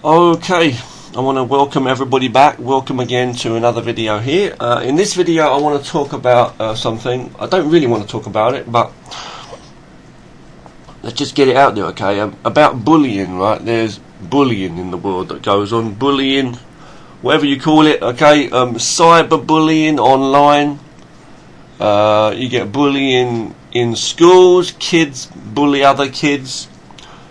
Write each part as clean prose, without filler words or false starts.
Okay, I want to welcome everybody back. Welcome again to another video here. In this video I want to talk about something. I don't really want to talk about it, but let's just get it out there, okay? About bullying, right? There's bullying in the world that goes on. Bullying, whatever you call it, okay? Cyberbullying online. You get bullying in schools. Kids bully other kids.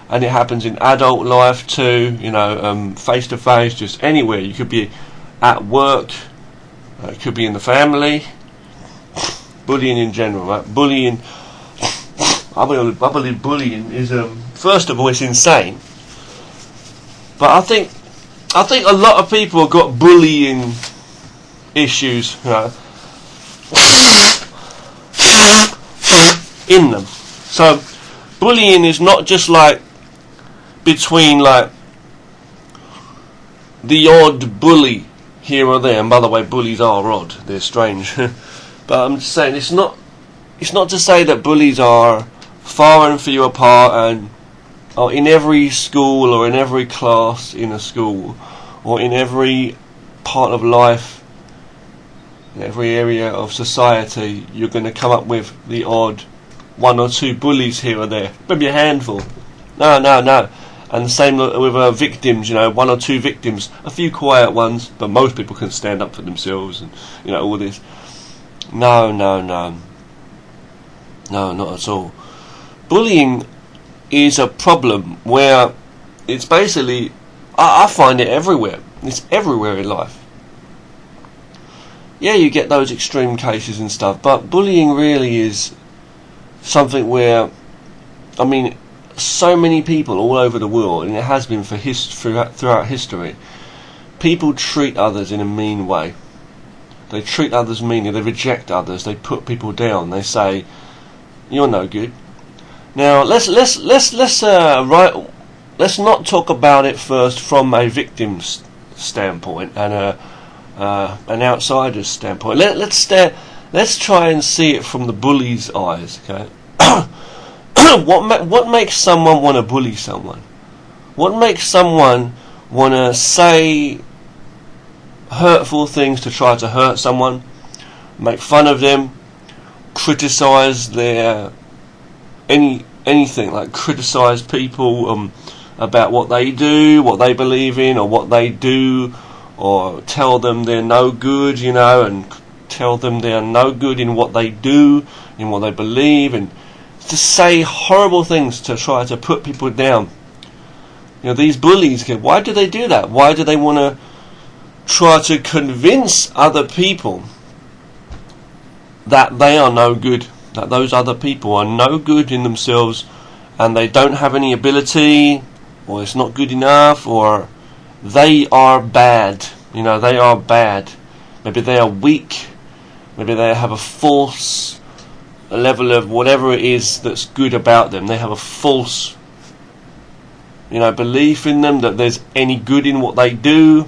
And it happens in adult life too, you know, face to face, just anywhere. You could be at work, it could be in the family. Bullying in general, right? Bullying, I believe bullying is, first of all, it's insane. But I think a lot of people have got bullying issues, you know, in them. So bullying is not just like between like the odd bully here or there, and by the way, bullies are odd, they're strange. But I'm just saying, it's not to say that bullies are far and few apart and in every school or in every class in a school or in every part of life, in every area of society, you're going to come up with the odd one or two bullies here or there, maybe a handful. No. And the same with victims, you know, one or two victims, a few quiet ones, but most people can stand up for themselves, and you know, all this. No, not at all. Bullying is a problem where it's basically, I find it everywhere. It's everywhere in life. Yeah, you get those extreme cases and stuff, but bullying really is something where, I mean, so many people all over the world, and it has been for throughout history, people treat others in a mean way. They treat others meanly. They reject others. They put people down. They say, "You're no good." Now let's not talk about it first from a victim's standpoint and an outsider's standpoint. Let's try and see it from the bully's eyes, okay? What makes someone want to bully someone? What makes someone want to say hurtful things to try to hurt someone, make fun of them, criticize their anything, like criticize people about what they do, what they believe in, or what they do, or tell them they're no good, you know, and tell them they're no good in what they do, in what they believe, and to say horrible things to try to put people down. You know, these bullies, why do they do that? Why do they want to try to convince other people that they are no good, that those other people are no good in themselves, and they don't have any ability, or it's not good enough, or they are bad? You know, they are bad. Maybe they are weak. Maybe they have a false level of whatever it is that's good about them. They have a false, you know, belief in them that there's any good in what they do.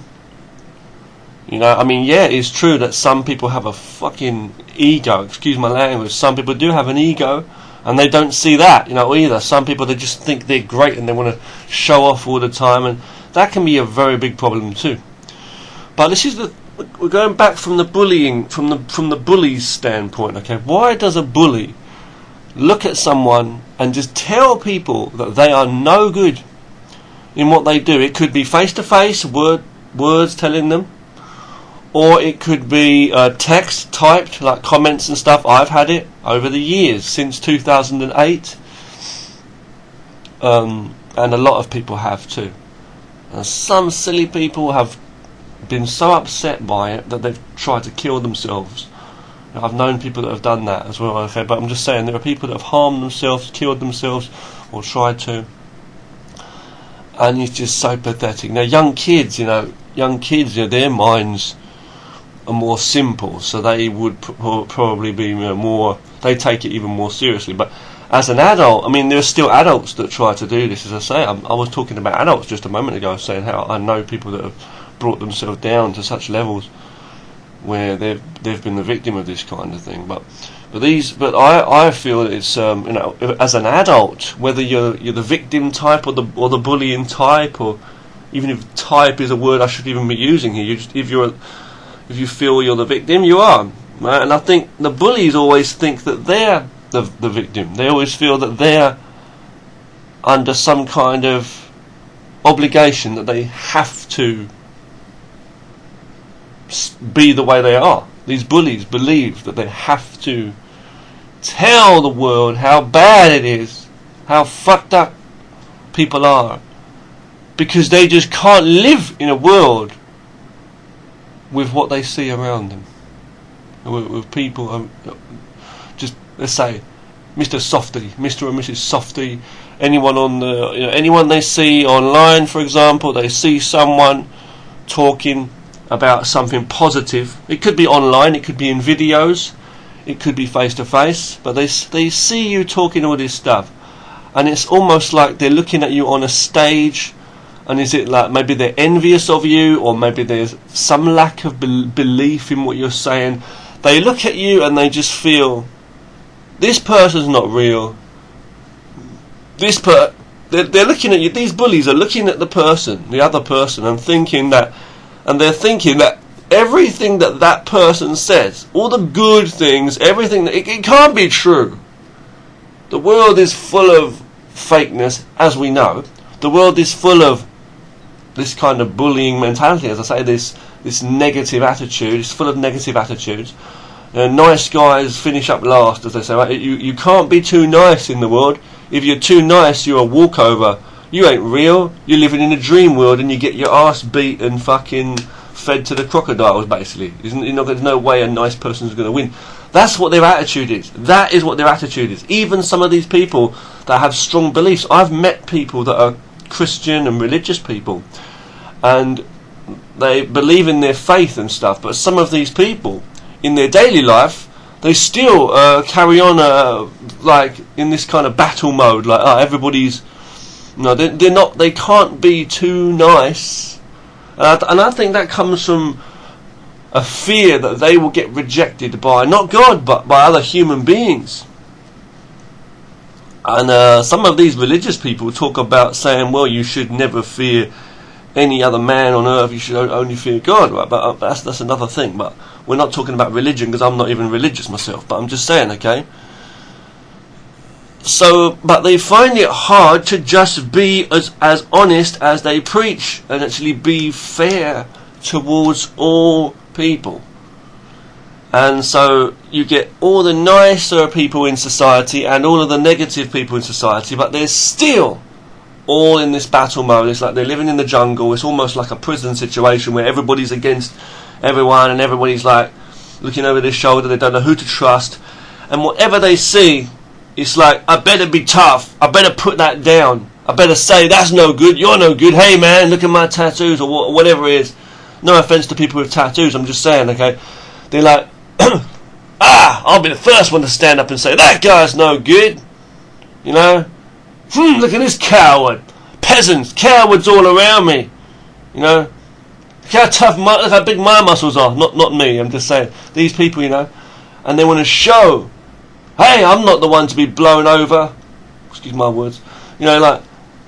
You know, I mean, yeah, it's true that some people have a fucking ego, excuse my language. Some people do have an ego, and they don't see that, you know, either. Some people, they just think they're great and they want to show off all the time, and that can be a very big problem too. But this is we're going back from the bullying, from the bully's standpoint, okay? Why does a bully look at someone and just tell people that they are no good in what they do? It could be face to face, words telling them, or it could be text typed, like comments and stuff. I've had it over the years, since 2008, and a lot of people have too. And some silly people have been so upset by it that they've tried to kill themselves. I've known people that have done that as well, okay, but I'm just saying there are people that have harmed themselves, killed themselves, or tried to, and it's just so pathetic. Now young kids, their minds are more simple, so they would probably be more, they take it even more seriously. But as an adult, I mean, there are still adults that try to do this. As I say, I was talking about adults just a moment ago, saying how I know people that have brought themselves down to such levels where they've been the victim of this kind of thing. But I feel that it's as an adult, whether you're the victim type or the bullying type, or even if type is a word I should even be using here. If you feel you're the victim, you are. Right? And I think the bullies always think that they're the victim. They always feel that they're under some kind of obligation, that they have to be the way they are. These bullies believe that they have to tell the world how bad it is, how fucked up people are, because they just can't live in a world with what they see around them, with people, just let's say Mr. Softy, Mr. and Mrs. Softy, anyone on the, anyone they see online, for example, they see someone talking about something positive. It could be online, it could be in videos, it could be face to face, but they see you talking all this stuff, and it's almost like they're looking at you on a stage. And is it like maybe they're envious of you, or maybe there's some lack of belief in what you're saying? They look at you and they just feel, this person's not real. They're looking at you. These bullies are looking at the other person, and they're thinking that everything that person says, all the good things, everything, it can't be true. The world is full of fakeness, as we know. The world is full of this kind of bullying mentality, as I say, this negative attitude. It's full of negative attitudes. Nice guys finish up last, as they say. Right? You can't be too nice in the world. If you're too nice, you're a walkover. You ain't real. You're living in a dream world, and you get your ass beat and fucking fed to the crocodiles, basically. There's no way a nice person's going to win. That's what their attitude is. That is what their attitude is. Even some of these people that have strong beliefs. I've met people that are Christian and religious people, and they believe in their faith and stuff, but some of these people in their daily life, they still carry on like in this kind of battle mode, like everybody's, they can't be too nice, and I think that comes from a fear that they will get rejected by not God but by other human beings. And some of these religious people talk about saying, well, you should never fear any other man on earth, you should only fear God, right? But that's another thing. But we're not talking about religion, because I'm not even religious myself, but I'm just saying, okay? So, but they find it hard to just be as honest as they preach, and actually be fair towards all people. And so you get all the nicer people in society and all of the negative people in society, but they're still all in this battle mode. It's like they're living in the jungle. It's almost like a prison situation where everybody's against everyone, and everybody's like looking over their shoulder. They don't know who to trust, and whatever they see, it's like, I better be tough, I better put that down, I better say, that's no good, you're no good, hey man, look at my tattoos, or whatever it is. No offence to people with tattoos, I'm just saying, okay? They're like, I'll be the first one to stand up and say, that guy's no good, look at this coward, peasants, cowards all around me, look how tough, look how big my muscles are, not me, I'm just saying, these people, and they want to show, hey, I'm not the one to be blown over, excuse my words,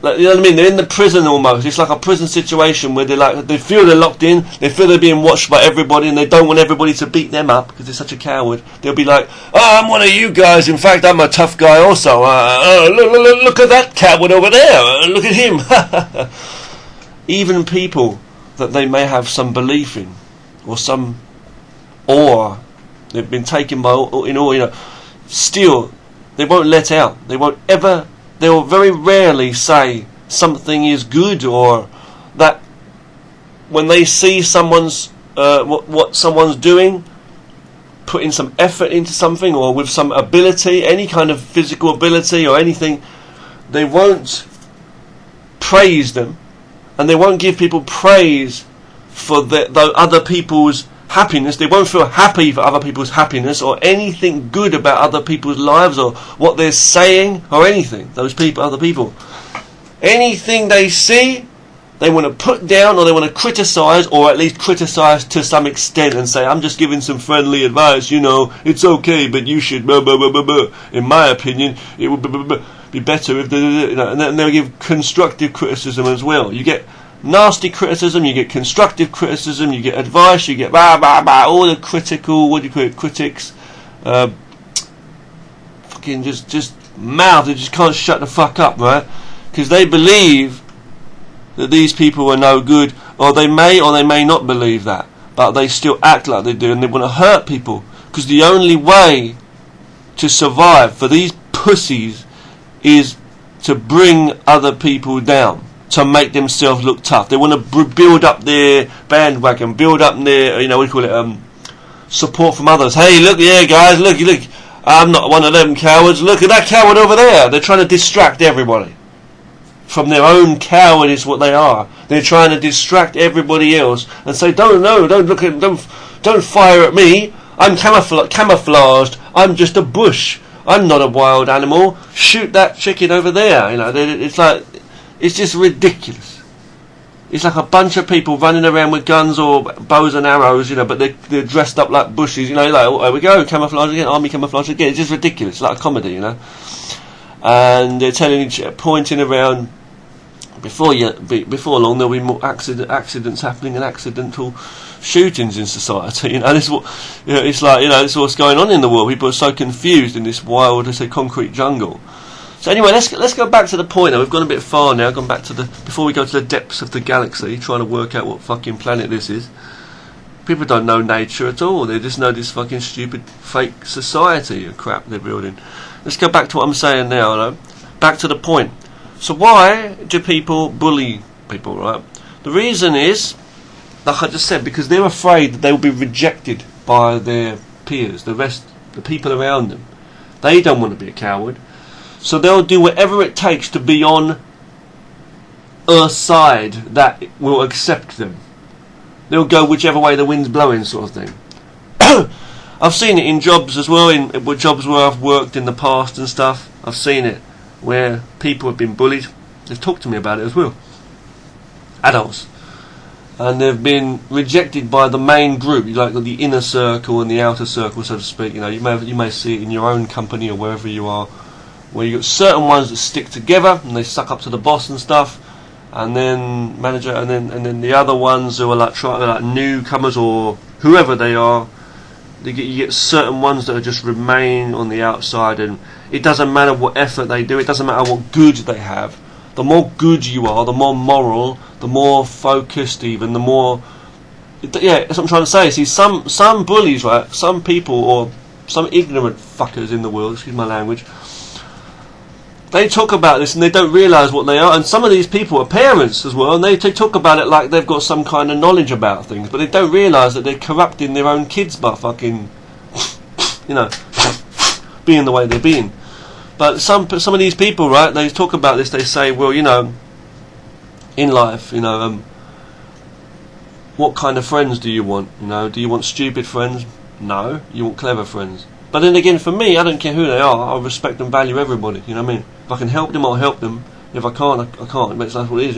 like, you know what I mean? They're in the prison almost. It's like a prison situation where they feel they're locked in, they feel they're being watched by everybody, and they don't want everybody to beat them up because they're such a coward. They'll be like, I'm one of you guys. In fact, I'm a tough guy also. Look at that coward over there. Look at him. Even people that they may have some belief in, or some awe, they've been taken by in awe, still, they won't let out. They will very rarely say something is good, or that when they see someone's what someone's doing, putting some effort into something, or with some ability, any kind of physical ability or anything, they won't praise them, and they won't give people praise for the other people's happiness. They won't feel happy for other people's happiness, or anything good about other people's lives, or what they're saying, or anything. Other people, anything they see, they want to put down, or they want to criticise, or at least criticise to some extent, and say, I'm just giving some friendly advice, it's okay, but you should, blah, blah, blah, blah, blah. In my opinion, it would be better if, and then they'll give constructive criticism as well. You get nasty criticism, you get constructive criticism, you get advice, you get all the critical, what do you call it, critics, fucking just mouth, they just can't shut the fuck up, right? Because they believe that these people are no good, or they may not believe that, but they still act like they do, and they want to hurt people, because the only way to survive for these pussies is to bring other people down, to make themselves look tough. They want to build up their bandwagon, build up their, what do you call it, support from others. Hey, look, yeah, guys, look, I'm not one of them cowards. Look at that coward over there. They're trying to distract everybody from their own cowardice. What they are, they're trying to distract everybody else and say, don't look at, don't fire at me. I'm camouflaged. I'm just a bush. I'm not a wild animal. Shoot that chicken over there. It's like, it's just ridiculous. It's like a bunch of people running around with guns or bows and arrows, but they're dressed up like bushes, like, oh, there we go, camouflage again, army camouflage again. It's just ridiculous. It's like a comedy, And they're pointing around. Before long, there'll be more accidents happening and accidental shootings in society. This is what, it's like, this is what's going on in the world. People are so confused in this wild, concrete jungle. So anyway, let's go back to the point. Now we've gone a bit far now. Gone back to before we go to the depths of the galaxy, trying to work out what fucking planet this is. People don't know nature at all. They just know this fucking stupid fake society of crap they're building. Let's go back to what I'm saying now. Back to the point. So why do people bully people, right? The reason is, like I just said, because they're afraid that they will be rejected by their peers, the people around them. They don't want to be a coward. So they'll do whatever it takes to be on a side that will accept them. They'll go whichever way the wind's blowing, sort of thing. I've seen it in jobs as well, in jobs where I've worked in the past and stuff. I've seen it where people have been bullied. They've talked to me about it as well. Adults. And they've been rejected by the main group, like the inner circle and the outer circle, so to speak. You may see it in your own company or wherever you are, where you got certain ones that stick together and they suck up to the boss and stuff, and then manager, and then the other ones who are like newcomers or whoever they are. You get certain ones that are just remain on the outside, and it doesn't matter what effort they do, it doesn't matter what good they have. The more good you are, the more moral, the more focused, even the more. Yeah, that's what I'm trying to say. See, some bullies, right? Some people or some ignorant fuckers in the world, excuse my language. They talk about this and they don't realise what they are. And some of these people are parents as well, and they talk about it like they've got some kind of knowledge about things, but they don't realise that they're corrupting their own kids by fucking, being the way they're being. But some of these people, right, they talk about this, they say, well, in life, what kind of friends do you want? Do you want stupid friends? No, you want clever friends. But then again, for me, I don't care who they are. I respect and value everybody. You know what I mean? If I can help them, I'll help them. If I can't, I can't. That's what it is,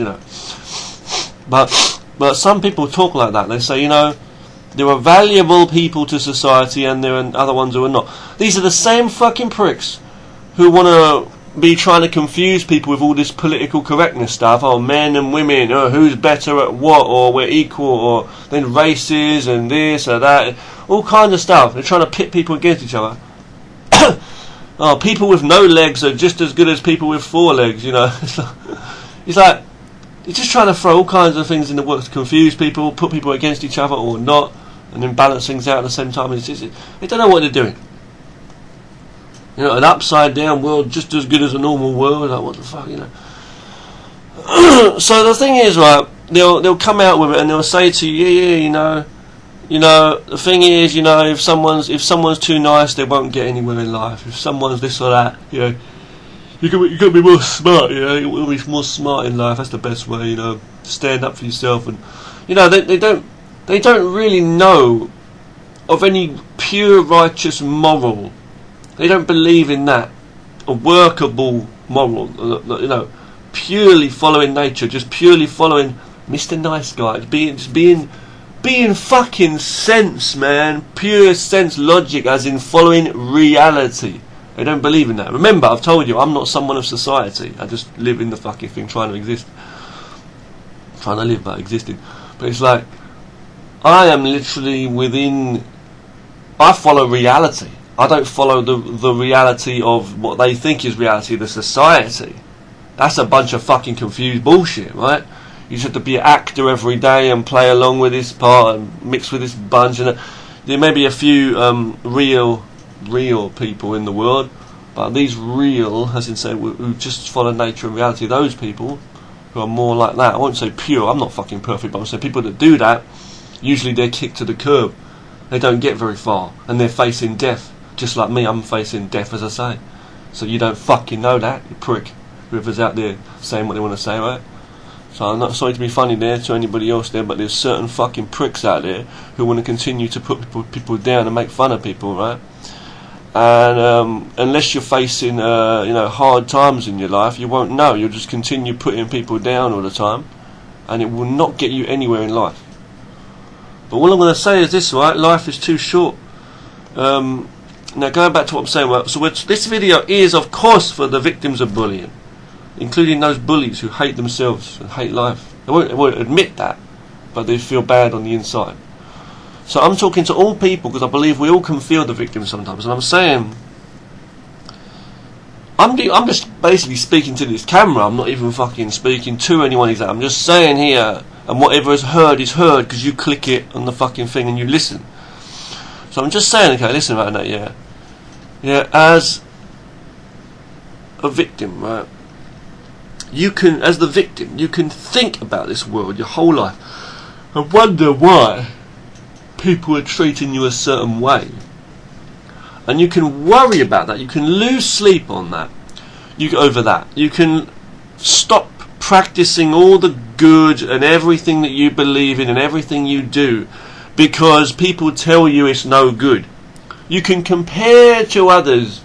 But some people talk like that. They say, there are valuable people to society, and there are other ones who are not. These are the same fucking pricks who want to be trying to confuse people with all this political correctness stuff. Oh, men and women, who's better at what, or we're equal, or then races and this or that, all kinds of stuff. They're trying to pit people against each other. Oh, people with no legs are just as good as people with 4 legs. It's like you're just trying to throw all kinds of things in the works to confuse people, put people against each other or not, and then balance things out at the same time. They don't know what they're doing. An upside down world just as good as a normal world. Like, what the fuck, So the thing is, right, they'll come out with it and they'll say to you, the thing is, if someone's too nice, they won't get anywhere in life. If someone's this or that, you got to be more smart. You will be more smart in life. That's the best way. Stand up for yourself, and they don't really know of any pure righteous moral. They don't believe in that, a workable moral, purely following nature, just purely following Mr. Nice Guy, just being fucking sense, man, pure sense, logic, as in following reality. They don't believe in that. Remember, I've told you, I'm not someone of society. I just live in the fucking thing, trying to exist. trying to live but existing. But it's like, I am literally I follow reality. I don't follow the reality of what they think is reality, the society. That's a bunch of fucking confused bullshit, right? You just have to be an actor every day and play along with this part and mix with this bunch. And there may be a few real people in the world, but these real, as in say, who just follow nature and reality, those people who are more like that, I won't say pure, I'm not fucking perfect, but I'll say people that do that, usually they're kicked to the curb. They don't get very far, and they're facing death. Just like me, I'm facing death, as I say. So you don't fucking know that, you prick. Whoever's out there saying what they want to say, right? So I'm not sorry to be funny there to anybody else there, but there's certain fucking pricks out there who want to continue to put people down and make fun of people, right? And unless you're facing hard times in your life, you won't know. You'll just continue putting people down all the time, and it will not get you anywhere in life. But all I'm going to say is this, right? Life is too short. Now going back to what I'm saying, well, so this video is of course for the victims of bullying, including those bullies who hate themselves and hate life. They won't admit that, but they feel bad on the inside. So I'm talking to all people because I believe we all can feel the victim sometimes, and I'm saying, I'm just basically speaking to this camera. I'm not even fucking speaking to anyone exactly. I'm just saying here, and whatever is heard because you click it on the fucking thing and you listen. So I'm just saying, okay, listen about that, yeah. As a victim, right? As the victim, you can think about this world your whole life and wonder why people are treating you a certain way. And you can worry about that. You can lose sleep on that. Over that. You can stop practicing all the good and everything that you believe in and everything you do because people tell you it's no good. You can compare to others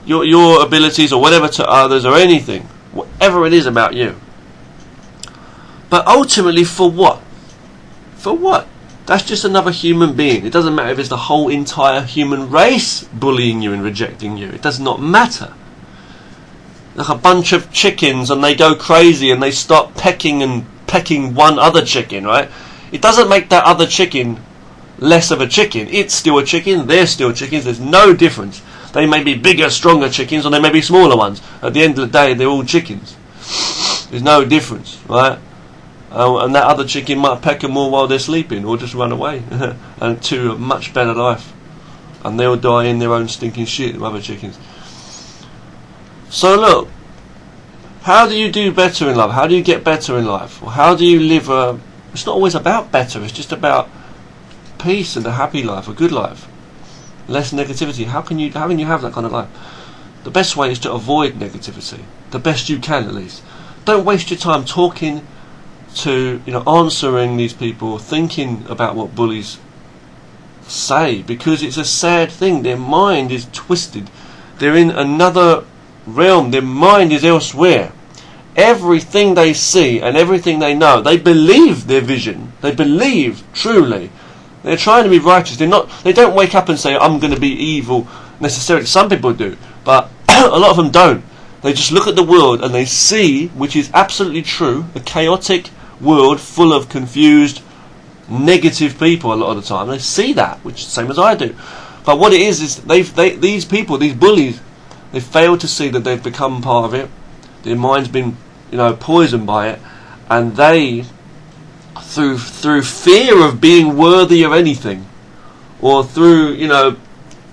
your abilities or whatever to others or anything, whatever it is about you. But ultimately, for what? For what? That's just another human being. It doesn't matter if it's the whole entire human race bullying you and rejecting you. It does not matter. Like a bunch of chickens and they go crazy and they start pecking one other chicken, right? It doesn't make that other chicken less of a chicken. It's still a chicken, they're still chickens, there's no difference. They may be bigger, stronger chickens, or they may be smaller ones. At the end of the day, they're all chickens. There's no difference, right? And that other chicken might peck them more while they're sleeping, or just run away, and to a much better life. And they'll die in their own stinking shit, the other chickens. So look, how do you do better in life? How do you get better in life? Or how do you live it's not always about better, it's just about peace and a happy life, a good life. Less negativity. How can you have that kind of life? The best way is to avoid negativity. The best you can, at least. Don't waste your time talking to, answering these people, thinking about what bullies say, because it's a sad thing. Their mind is twisted. They're in another realm. Their mind is elsewhere. Everything they see and everything they know, they believe their vision. They believe truly. They're trying to be righteous. They don't wake up and say, I'm going to be evil necessarily. Some people do, but a lot of them don't. They just look at the world and they see, which is absolutely true, a chaotic world full of confused, negative people a lot of the time. They see that, which is the same as I do. But what it is these people, these bullies, they fail to see that they've become part of it. Their mind's been, poisoned by it, and they, through fear of being worthy of anything, or through,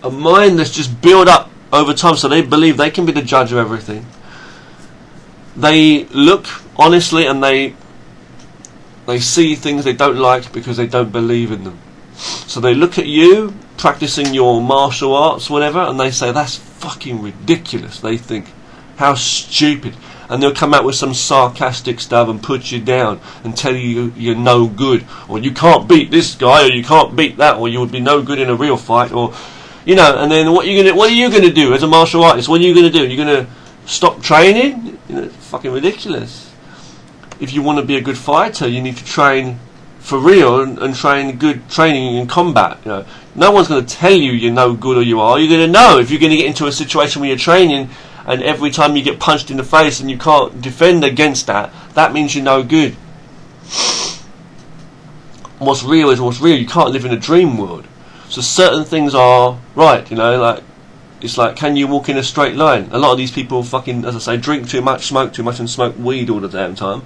a mind that's just built up over time, so they believe they can be the judge of everything. They look honestly and they see things they don't like because they don't believe in them. So they look at you practicing your martial arts, whatever, and they say, that's fucking ridiculous. They think, how stupid. And they'll come out with some sarcastic stuff and put you down and tell you you're no good, or you can't beat this guy, or you can't beat that, or you would be no good in a real fight, or and then what are you gonna do as a martial artist? What are you gonna do? You're gonna stop training? It's fucking ridiculous. If you want to be a good fighter, you need to train for real and train good training in combat. No one's going to tell you you're no good or you are. You're going to know if you're going to get into a situation where you're training and every time you get punched in the face and you can't defend against that, that means you're no good. what's real is what's real. You can't live in a dream world. So certain things are right, you know, like, it's like, can you walk in a straight line? A lot of these people fucking, as I say, drink too much, smoke too much, and smoke weed all the damn time.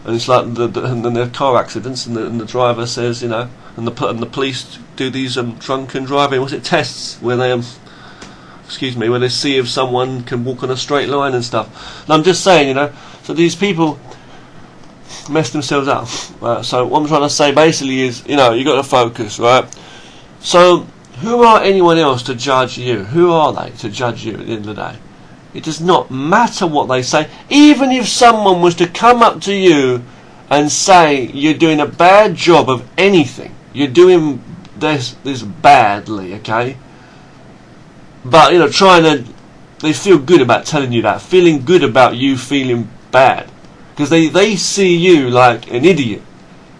And it's like, and then there are car accidents, and the driver says, you know, and the police do these drunken driving, what's it, tests, where they, where they see if someone can walk on a straight line and stuff. And I'm just saying, you know, so these people mess themselves up. Right? So what I'm trying to say basically is, you know, you got to focus, right? So who are anyone else to judge you? Who are they to judge you at the end of the day? It does not matter what they say. Even if someone was to come up to you and say you're doing a bad job of anything, you're doing this badly, okay? But, you know, they feel good about telling you that, feeling good about you feeling bad. Because they see you like an idiot.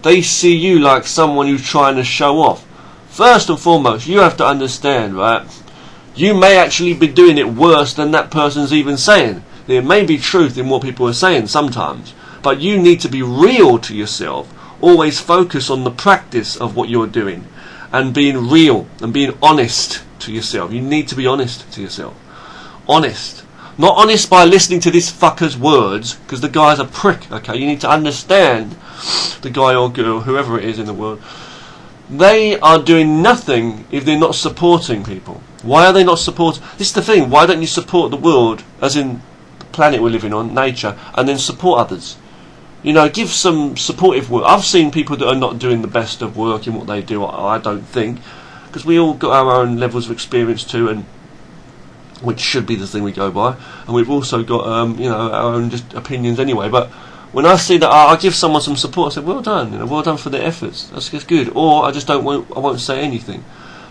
They see you like someone who's trying to show off. First and foremost, you have to understand, right? You may actually be doing it worse than that person's even saying. There may be truth in what people are saying sometimes, but you need to be real to yourself. Always focus on the practice of what you're doing and being real and being honest to yourself. You need to be honest to yourself. Honest. Not honest by listening to this fucker's words, because the guy's a prick, okay? You need to understand the guy or girl, whoever it is in the world. They are doing nothing if they're not supporting people. Why are they not supporting? This is the thing. Why don't you support the world, as in the planet we're living on, nature, and then support others? You know, give some supportive work. I've seen people that are not doing the best of work in what they do, I don't think, because we all got our own levels of experience too, and which should be the thing we go by, and we've also got you know, our own just opinions anyway. But when I see that, I give someone some support. I say, well done, you know, well done for their efforts. That's good. Or I just I won't say anything.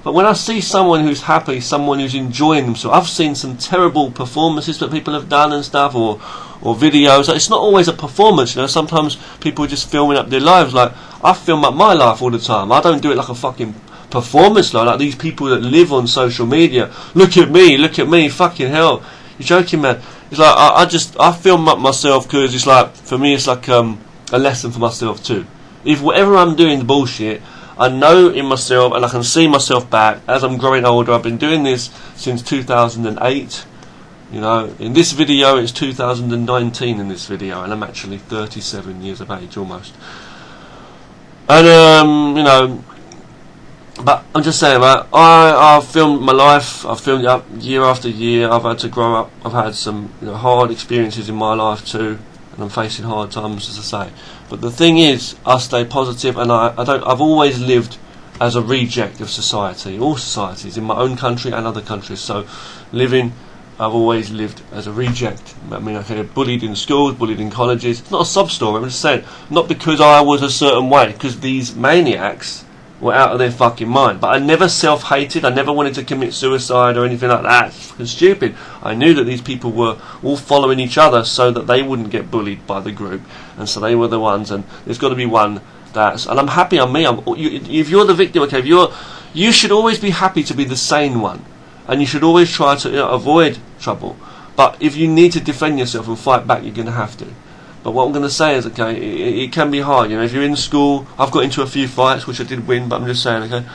But when I see someone who's happy, someone who's enjoying themselves, I've seen some terrible performances that people have done and stuff, or videos. It's not always a performance, you know. Sometimes people are just filming up their lives. Like, I film up my life all the time. I don't do it like a fucking performance, like these people that live on social media. Look at me, fucking hell. You're joking, man. It's like, I film up myself because it's like, for me, it's like a lesson for myself too. If whatever I'm doing is bullshit, I know in myself, and I can see myself back as I'm growing older. I've been doing this since 2008. You know, in this video, it's 2019 in this video, and I'm actually 37 years of age almost. And you know, but I'm just saying, right? I've filmed my life. I've filmed it up year after year. I've had to grow up. I've had some, you know, hard experiences in my life too, and I'm facing hard times, as I say. But the thing is, I stay positive, and I've always lived as a reject of society, all societies, in my own country and other countries. So, I've always lived as a reject. I mean, I get bullied in schools, bullied in colleges. It's not a sob story. I'm just saying, not because I was a certain way, because these maniacs were out of their fucking mind. But I never self-hated. I never wanted to commit suicide or anything like that. It's fucking stupid. I knew that these people were all following each other so that they wouldn't get bullied by the group, and so they were the ones. And there's got to be one that's. And I'm happy on me. If you're the victim, okay, you should always be happy to be the sane one, and you should always try to, you know, avoid trouble. But if you need to defend yourself and fight back, you're going to have to. But what I'm going to say is, okay, it can be hard. You know, if you're in school, I've got into a few fights which I did win, but I'm just saying, okay.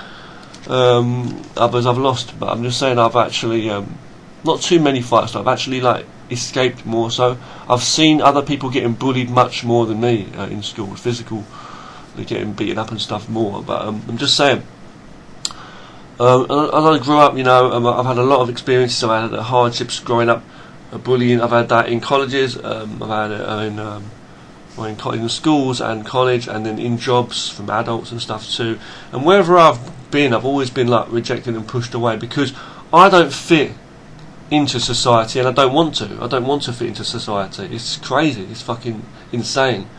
Others I've lost, but I'm just saying I've actually not too many fights. I've actually like escaped more. So I've seen other people getting bullied much more than me in school, physical, they're getting beaten up and stuff more. But I'm just saying. As I grew up, you know, I've had a lot of experiences. I've had hardships growing up. Bullying, I've had that in colleges, I've had it in schools and college, and then in jobs from adults and stuff too. And wherever I've been, I've always been like rejected and pushed away because I don't fit into society, and I don't want to. I don't want to fit into society. It's crazy. It's fucking insane.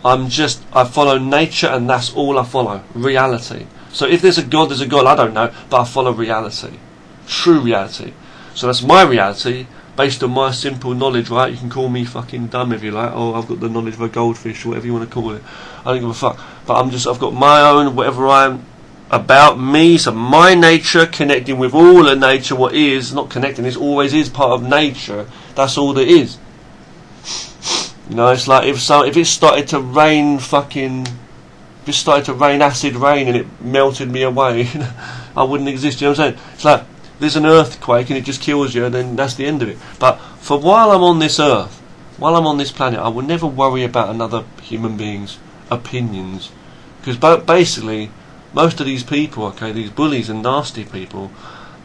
I follow nature, and that's all I follow. Reality. So if there's a God, there's a God. I don't know, but I follow reality, true reality. So that's my reality. Based on my simple knowledge, right? You can call me fucking dumb if you like, or I've got the knowledge of a goldfish, or whatever you want to call it. I don't give a fuck. But I've got my own, whatever I'm about me, so my nature, connecting with all of nature, what is, not connecting, it always is part of nature. That's all there is. You know, it's like if it started to rain fucking if it started to rain acid rain and it melted me away, I wouldn't exist. You know what I'm saying? It's like there's an earthquake and it just kills you, and then that's the end of it. But for while I'm on this earth, while I'm on this planet, I will never worry about another human being's opinions, because basically most of these people, okay, these bullies and nasty people,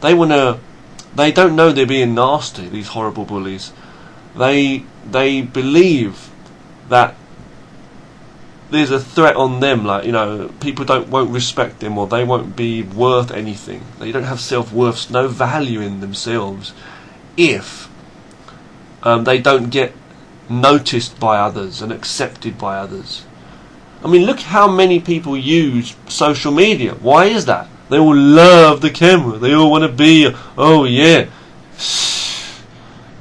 they don't know they're being nasty. These horrible bullies, they believe that there's a threat on them, like, you know, people won't respect them, or they won't be worth anything. They don't have self-worth, no value in themselves if they don't get noticed by others and accepted by others. I mean, look how many people use social media. Why is that? They all love the camera. They all want to be, oh yeah.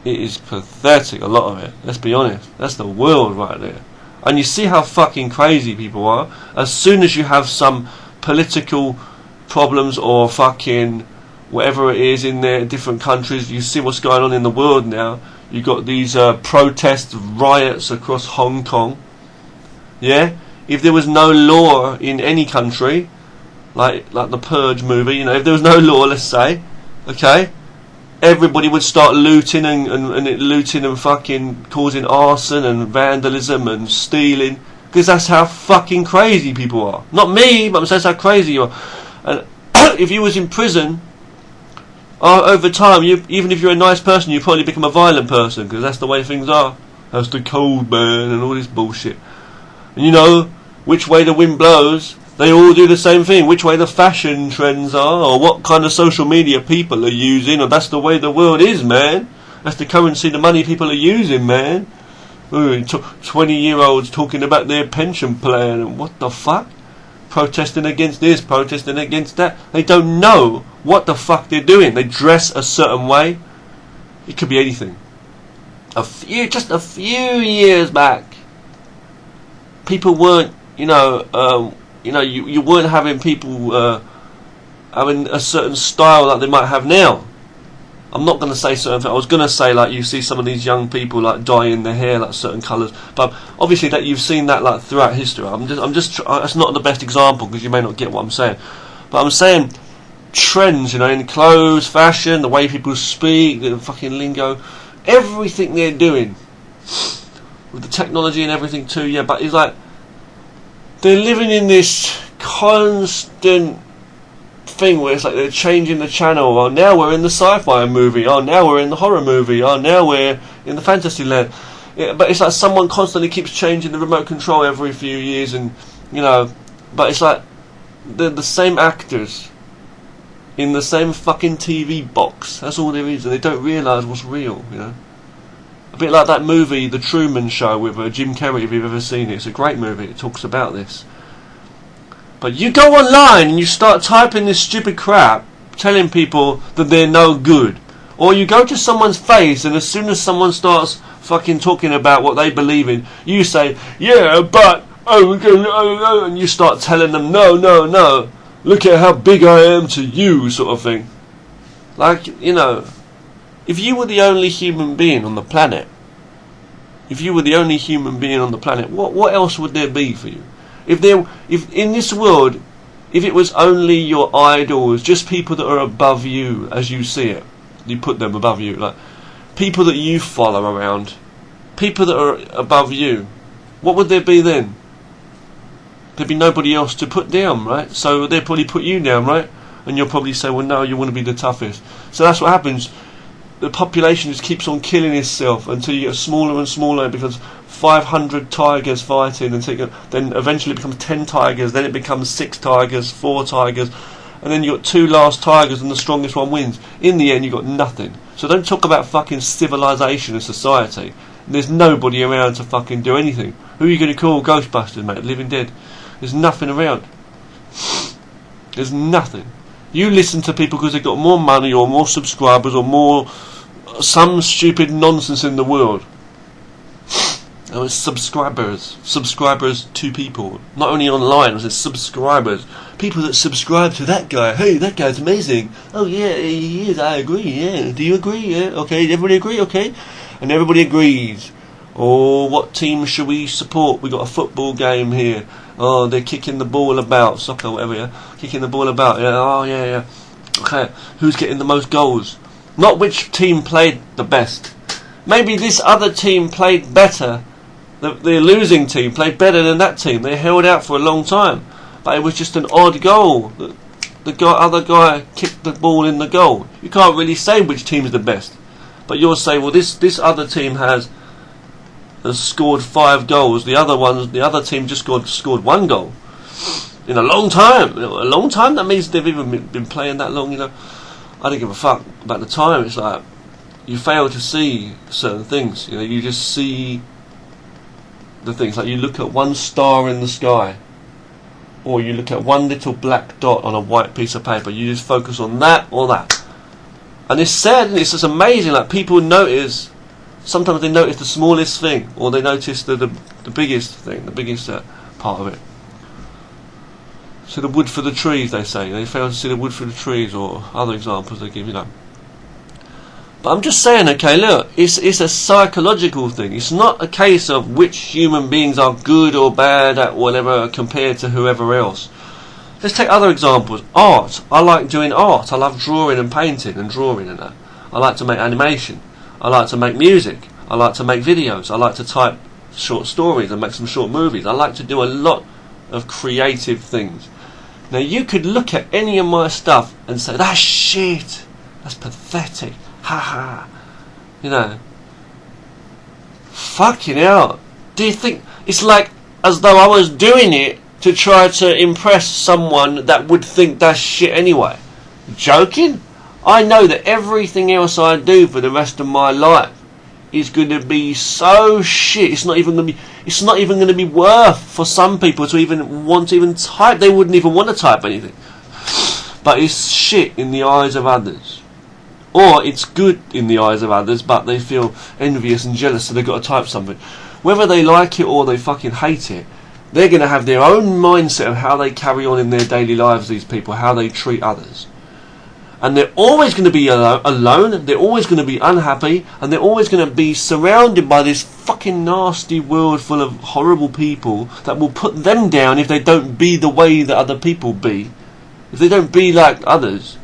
It is pathetic, a lot of it. Let's be honest. That's the world right there. And you see how fucking crazy people are. As soon as you have some political problems or fucking whatever it is in their different countries, you see what's going on in the world now. You've got these protests, riots across Hong Kong. Yeah? If there was no law in any country, like the Purge movie, you know, if there was no law, let's say, okay, everybody would start looting and fucking causing arson and vandalism and stealing, because that's how fucking crazy people are. Not me, but I'm saying that's how crazy you are. And if you was in prison, over time, even if you're a nice person, you probably become a violent person, because that's the way things are. That's the cold man and all this bullshit. And you know which way the wind blows. They all do the same thing. Which way the fashion trends are, or what kind of social media people are using, or that's the way the world is, man. That's the currency, the money people are using, man. 20-year-olds talking about their pension plan, and what the fuck? Protesting against this, protesting against that. They don't know what the fuck they're doing. They dress a certain way. It could be anything. Just a few years back, people weren't, you weren't having people having a certain style like they might have now. I'm not going to say certain things. I was going to say, like, you see some of these young people like dyeing their hair like certain colours, but obviously that you've seen that like throughout history. That's not the best example because you may not get what I'm saying, but I'm saying trends, you know, in clothes, fashion, the way people speak, the fucking lingo, everything they're doing with the technology and everything too. Yeah, but it's like they're living in this constant thing where it's like they're changing the channel. Oh, now we're in the sci-fi movie. Oh, now we're in the horror movie. Oh, now we're in the fantasy land. Yeah, but it's like someone constantly keeps changing the remote control every few years, and you know. But it's like they're the same actors in the same fucking TV box. That's all there is, and they don't realise what's real. You know. A bit like that movie, The Truman Show, with Jim Carrey, if you've ever seen it. It's a great movie. It talks about this. But you go online and you start typing this stupid crap, telling people that they're no good. Or you go to someone's face, and as soon as someone starts fucking talking about what they believe in, you say, yeah, but, and you start telling them, no, look at how big I am to you, sort of thing. Like, you know, if you were the only human being on the planet, what else would there be for you? If in this world, if it was only your idols, just people that are above you as you see it, you put them above you, like people that you follow around, people that are above you, what would there be then? There'd be nobody else to put down, right? So they'd probably put you down, right? And you'll probably say, well, no, you want to be the toughest. So that's what happens. The population just keeps on killing itself until you get smaller and smaller, because 500 tigers fighting, and then eventually it becomes 10 tigers, then it becomes 6 tigers, 4 tigers, and then you got 2 last tigers and the strongest one wins. In the end you got nothing. So don't talk about fucking civilization and society. There's nobody around to fucking do anything. Who are you going to call? Ghostbusters, mate, living dead. There's nothing around. There's nothing. You listen to people because they've got more money or more subscribers or more some stupid nonsense in the world. Oh, it's subscribers to people, not only online. It's subscribers, people that subscribe to that guy. Hey, that guy's amazing. Oh yeah, he is. I agree. Yeah, do you agree? Yeah, okay. Everybody agree? Okay, and everybody agrees. Oh, what team should we support? We got a football game here. Oh, they're kicking the ball about, soccer, whatever, yeah? Kicking the ball about, yeah, oh, yeah. Okay, who's getting the most goals? Not which team played the best. Maybe this other team played better. The losing team played better than that team. They held out for a long time. But it was just an odd goal. The other guy kicked the ball in the goal. You can't really say which team is the best. But you'll say, well, this other team has scored 5 goals. The other team just scored 1 goal in a long time. A long time. That means they've even been playing that long. I don't give a fuck about the time. It's like you fail to see certain things. You just see the things. Like you look at one star in the sky, or you look at one little black dot on a white piece of paper. You just focus on that or that. And it's sad, and it's just amazing. Like people notice. Sometimes they notice the smallest thing, or they notice the biggest thing, the biggest part of it. So the wood for the trees, they say. They fail to see the wood for the trees, or other examples they give, But I'm just saying, okay, look, it's a psychological thing. It's not a case of which human beings are good or bad at whatever compared to whoever else. Let's take other examples. Art. I like doing art. I love drawing and painting and drawing and that. I like to make animation. I like to make music. I like to make videos. I like to type short stories and make some short movies. I like to do a lot of creative things. Now you could look at any of my stuff and say, that's shit. That's pathetic. Ha ha. Fucking hell. Do you think it's like as though I was doing it to try to impress someone that would think that's shit anyway? Joking? I know that everything else I do for the rest of my life is going to be so shit. It's not even going to be worth for some people to even want to even type. They wouldn't even want to type anything. But it's shit in the eyes of others. Or it's good in the eyes of others, but they feel envious and jealous, so they've got to type something. Whether they like it or they fucking hate it, they're going to have their own mindset of how they carry on in their daily lives, these people, how they treat others. And they're always going to be alone, they're always going to be unhappy, and they're always going to be surrounded by this fucking nasty world full of horrible people that will put them down if they don't be the way that other people be. If they don't be like others,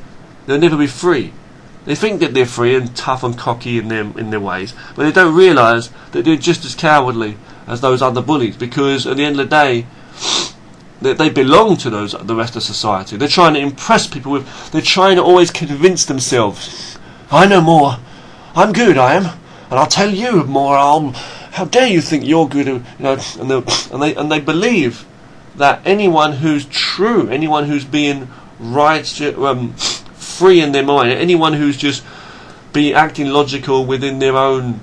they'll never be free. They think that they're free and tough and cocky in their ways, but they don't realise that they're just as cowardly as those other bullies, because at the end of the day, they belong to the rest of society. They're trying to impress people they're trying to always convince themselves, I know more, I'm good, I am, and I'll tell you more. How dare you think you're good? And they believe that anyone who's true, anyone who's being right, free in their mind, anyone who's just be acting logical within their own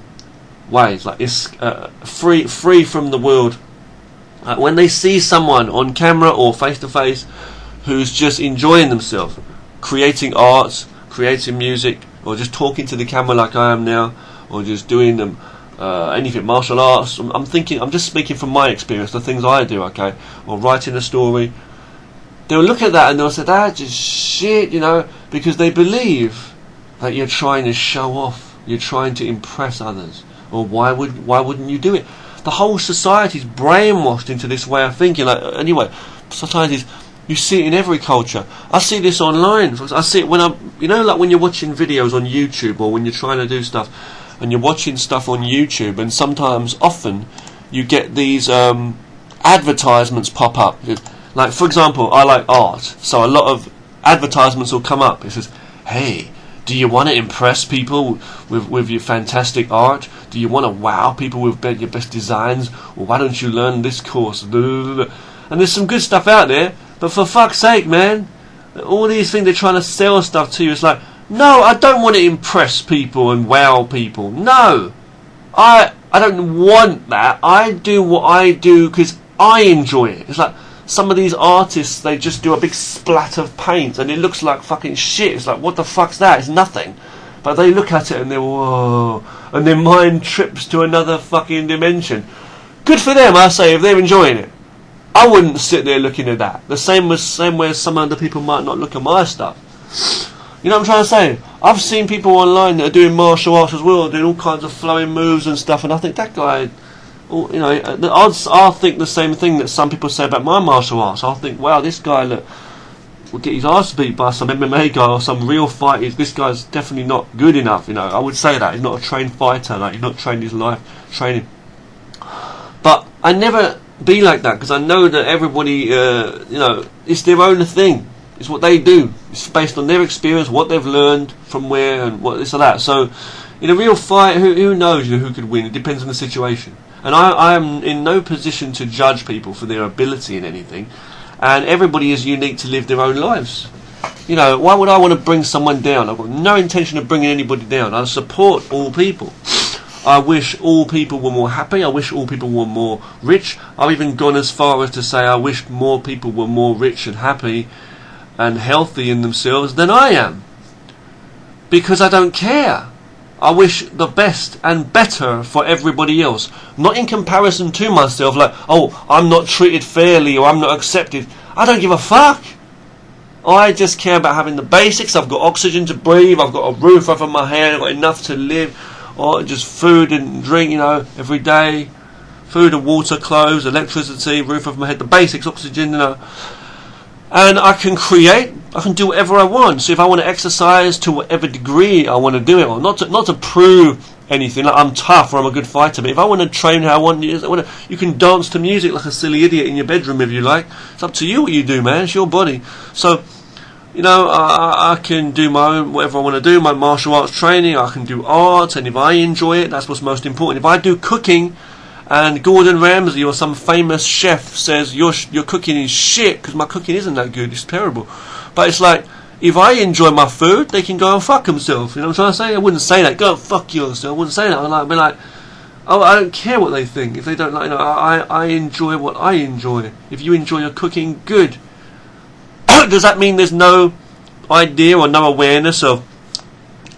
ways, like it's free from the world. When they see someone on camera or face to face who's just enjoying themselves, creating art, creating music, or just talking to the camera like I am now, or just doing anything, martial arts, I'm just speaking from my experience, the things I do, okay, or writing a story, they'll look at that and they'll say, that's just shit, because they believe that you're trying to show off, you're trying to impress others, or why wouldn't you do it? The whole society's brainwashed into this way of thinking. Anyway, societies, you see it in every culture. I see this online. I see it when when you're watching videos on YouTube, or when you're trying to do stuff, and you're watching stuff on YouTube, and often, you get these advertisements pop up. Like, for example, I like art, so a lot of advertisements will come up. It says, hey, do you want to impress people with your fantastic art? Do you want to wow people with your best designs? Or why don't you learn this course? And there's some good stuff out there, but for fuck's sake, man, all these things they're trying to sell stuff to you. It's like, no, I don't want to impress people and wow people. No, I don't want that. I do what I do because I enjoy it. It's like some of these artists, they just do a big splat of paint and it looks like fucking shit. It's like, what the fuck's that? It's nothing. But they look at it and they're, whoa, and their mind trips to another fucking dimension. Good for them, I say, if they're enjoying it. I wouldn't sit there looking at that. The same way as some other people might not look at my stuff. You know what I'm trying to say? I've seen people online that are doing martial arts as well, doing all kinds of flowing moves and stuff, and I think that guy, I'll think the same thing that some people say about my martial arts. I'll think, wow, this guy, look, will get his ass beat by some MMA guy or some real fighter. This guy's definitely not good enough. I would say that he's not a trained fighter. Like, he's not trained his life training. But I never be like that, because I know that everybody, it's their own thing. It's what they do. It's based on their experience, what they've learned from where, and what this or that. So, in a real fight, who knows who could win? It depends on the situation. And I am in no position to judge people for their ability in anything. And everybody is unique to live their own lives. Why would I want to bring someone down? I've got no intention of bringing anybody down. I support all people. I wish all people were more happy. I wish all people were more rich. I've even gone as far as to say I wish more people were more rich and happy and healthy in themselves than I am. Because I don't care. I wish the best and better for everybody else. Not in comparison to myself, like, oh, I'm not treated fairly or I'm not accepted. I don't give a fuck. I just care about having the basics. I've got oxygen to breathe. I've got a roof over my head. I've got enough to live. Or just food and drink, every day. Food and water, clothes, electricity, roof over my head. The basics, oxygen, And I can create, I can do whatever I want. So if I want to exercise to whatever degree I want to do it, or not to prove anything, like I'm tough or I'm a good fighter, but if I want to train how I want, you can dance to music like a silly idiot in your bedroom if you like. It's up to you what you do, man. It's your body. So, I can do my own, whatever I want to do, my martial arts training, I can do art, and if I enjoy it, that's what's most important. If I do cooking, and Gordon Ramsay or some famous chef says your cooking is shit because my cooking isn't that good, it's terrible. But it's like, if I enjoy my food, they can go and fuck themselves. You know what I'm trying to say? I wouldn't say that. Go and fuck yourself. I wouldn't say that. I'd be like, oh, I don't care what they think. If they don't like, I enjoy what I enjoy. If you enjoy your cooking, good. Does that mean there's no idea or no awareness of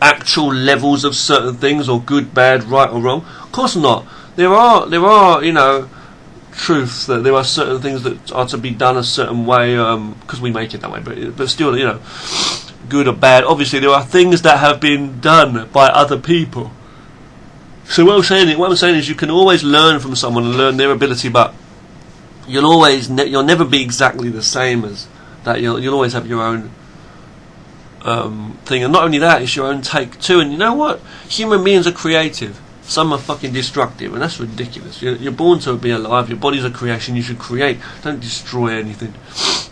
actual levels of certain things, or good, bad, right or wrong? Of course not. There are, truths that there are certain things that are to be done a certain way, because we make it that way. But still, good or bad. Obviously, there are things that have been done by other people. So what I'm saying is, you can always learn from someone and learn their ability, but you'll never be exactly the same as that. You'll always have your own thing, and not only that, it's your own take too. And you know what? Human beings are creative. Some are fucking destructive, and that's ridiculous. You're born to be alive. Your body's a creation. You should create. Don't destroy anything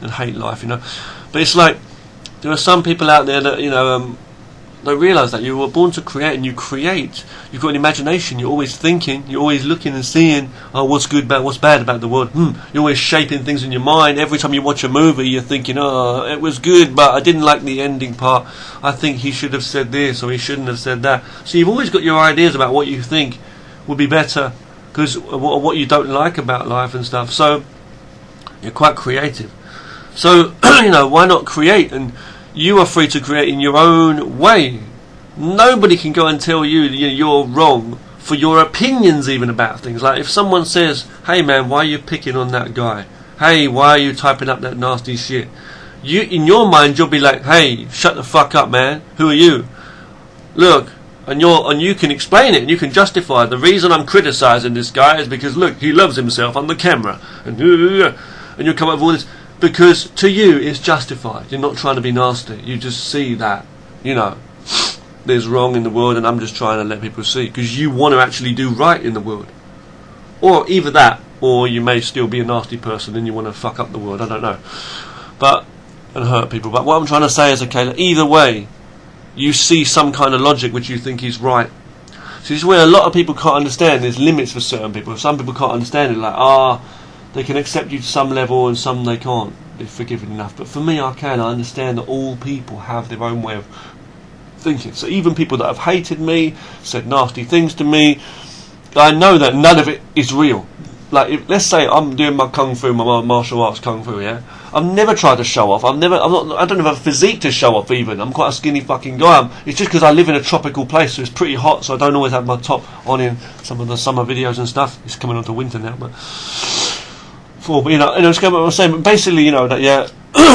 and hate life, But it's like, there are some people out there that, don't realise that you were born to create, and you create. You've got an imagination. You're always thinking. You're always looking and seeing, what's good about, what's bad about the world. You're always shaping things in your mind. Every time you watch a movie, you're thinking, it was good, but I didn't like the ending part. I think he should have said this, or he shouldn't have said that. So you've always got your ideas about what you think would be better, because what you don't like about life and stuff. So you're quite creative. So why not create? And you are free to create in your own way. Nobody can go and tell you you're wrong for your opinions even about things. Like if someone says, hey man, why are you picking on that guy? Hey, why are you typing up that nasty shit? You, in your mind, you'll be like, hey, shut the fuck up, man. Who are you? Look, and you can explain it and you can justify it. The reason I'm criticising this guy is because, look, he loves himself on the camera. And you'll come up with all this. Because to you, it's justified. You're not trying to be nasty. You just see that, there's wrong in the world, and I'm just trying to let people see. Because you want to actually do right in the world. Or either that, or you may still be a nasty person and you want to fuck up the world. I don't know. And hurt people. But what I'm trying to say is, okay, either way, you see some kind of logic which you think is right. So this is where a lot of people can't understand. There's limits for certain people. Some people can't understand it. Like, they can accept you to some level and some they can't. They're forgiven enough. But for me, I can. I understand that all people have their own way of thinking. So even people that have hated me, said nasty things to me, I know that none of it is real. Like, let's say I'm doing my kung fu, my martial arts kung fu, yeah? I've never tried to show off. I don't have a physique to show off even. I'm quite a skinny fucking guy. It's just because I live in a tropical place, so it's pretty hot, so I don't always have my top on in some of the summer videos and stuff. It's coming on to winter now, but... it's kind of what I'm saying, but basically, that, yeah,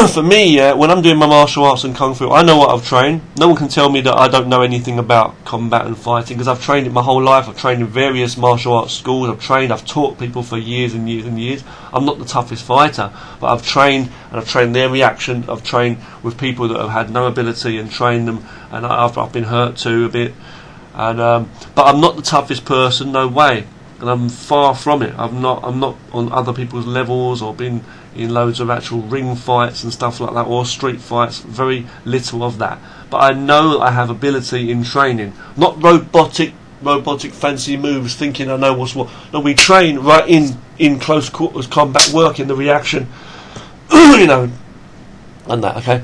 for me, when I'm doing my martial arts and kung fu, I know what I've trained. No one can tell me that I don't know anything about combat and fighting, because I've trained it my whole life. I've trained in various martial arts schools. I've taught people for years and years and years. I'm not the toughest fighter, but I've trained, and I've trained their reaction. I've trained with people that have had no ability and trained them, and I've been hurt too a bit. And but I'm not the toughest person, no way. And I'm far from it. I'm not on other people's levels, or been in loads of actual ring fights and stuff like that, or street fights. Very little of that. But I know I have ability in training. Not robotic fancy moves, thinking I know what's what. No, we train right in close quarters combat work, in the reaction, you know, and that, okay,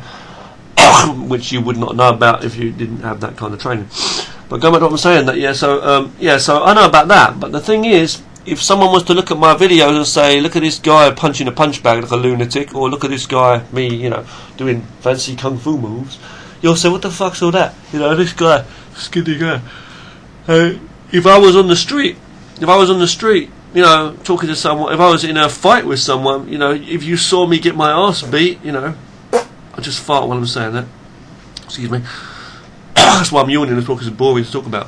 which you would not know about if you didn't have that kind of training. But going back to what I'm saying, that so I know about that. But the thing is, if someone was to look at my videos and say, look at this guy punching a punch bag like a lunatic, or look at this guy, me, you know, doing fancy kung fu moves, you'll say, what the fuck's all that? You know, this guy, skinny guy. If I was on the street, you know, talking to someone, if I was in a fight with someone, you know, if you saw me get my ass beat, you know, I just fart while I'm saying that. Excuse me. That's why I'm yawning as well, because it's boring to talk about.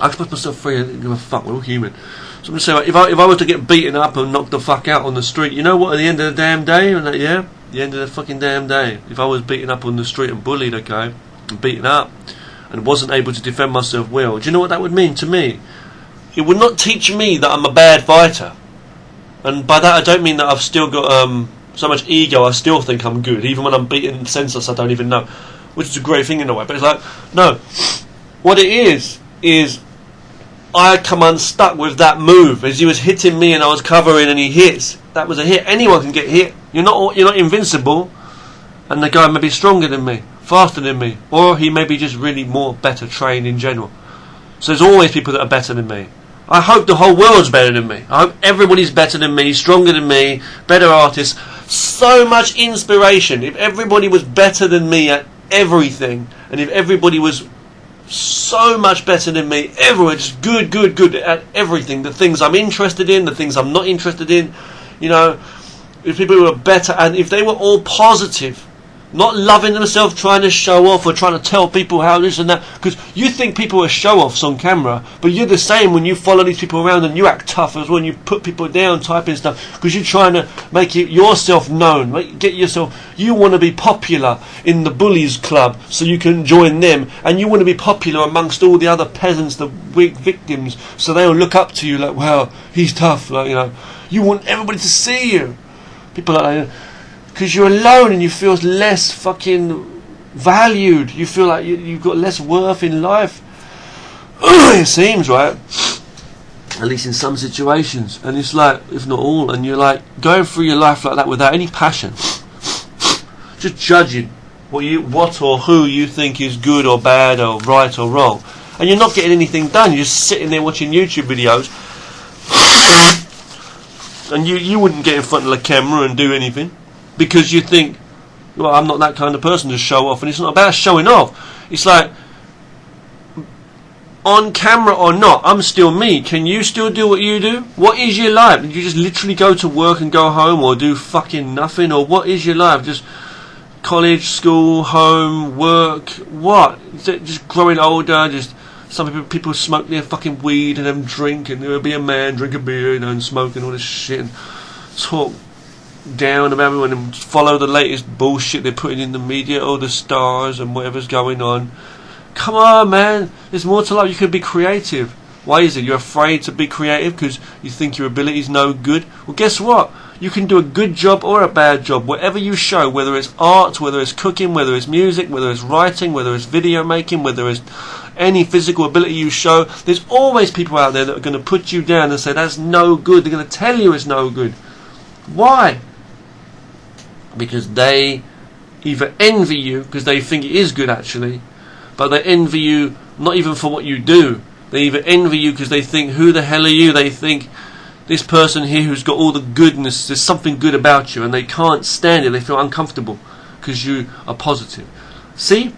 I express myself free and give a fuck. We're all human. So I'm going to say, like, if I were to get beaten up and knocked the fuck out on the street, you know what, at the end of the damn day, and that, yeah, the end of the fucking damn day, if I was beaten up on the street and bullied, okay, and beaten up, and wasn't able to defend myself well, do you know what that would mean to me? It would not teach me that I'm a bad fighter. And by that I don't mean that I've still got so much ego, I still think I'm good, even when I'm beaten senseless I don't even know. Which is a great thing in a way, but it's like, no, what it is I come unstuck with that move. As he was hitting me and I was covering and he hits, that was a hit. Anyone can get hit. You're not invincible, and the guy may be stronger than me, faster than me, or he may be just really more better trained in general. So there's always people that are better than me. I hope the whole world's better than me. I hope everybody's better than me, stronger than me, better artists. So much inspiration. If everybody was better than me at everything, and if everybody was so much better than me everywhere, just good at everything, the things I'm interested in, the things I'm not interested in, you know, if people were better, and if they were all positive, not loving themselves, trying to show off or trying to tell people how this and that, because you think people are show-offs on camera, but you're the same when you follow these people around and you act tough as well, and you put people down typing stuff, because you're trying to make yourself known, get yourself, you want to be popular in the Bullies club so you can join them, and you want to be popular amongst all the other peasants, the weak victims, so they'll look up to you like, wow, he's tough, like, you know, you want everybody to see you, people like that. Because you're alone and you feel less fucking valued. You feel like you've got less worth in life. It seems, right? At least in some situations. And it's like, if not all, and you're like going through your life like that without any passion. Just judging what or who you think is good or bad or right or wrong. And you're not getting anything done. You're just sitting there watching YouTube videos. And you wouldn't get in front of the camera and do anything. Because you think, well, I'm not that kind of person to show off. And it's not about showing off. It's like, on camera or not, I'm still me. Can you still do what you do? What is your life? Did you just literally go to work and go home, or do fucking nothing? Or what is your life? Just college, school, home, work, what? Is it just growing older? Just some people smoke their fucking weed and then drink, and there'll be a man, drink a beer, you know, and smoke and all this shit, and talk down about everyone and follow the latest bullshit they're putting in the media, all the stars and whatever's going on. Come on, man, there's more to life. You can be creative. Why is it you're afraid to be creative? Because you think your ability is no good? Well, guess what? You can do a good job or a bad job. Whatever you show, whether it's art, whether it's cooking, whether it's music, whether it's writing, whether it's video making, whether it's any physical ability you show, there's always people out there that are going to put you down and say that's no good. They're going to tell you it's no good. Why? Because they either envy you because they think it is good actually, but they envy you not even for what you do. They either envy you because they think, who the hell are you? They think, this person here who's got all the goodness, there's something good about you, and they can't stand it. They feel uncomfortable because you are positive. See,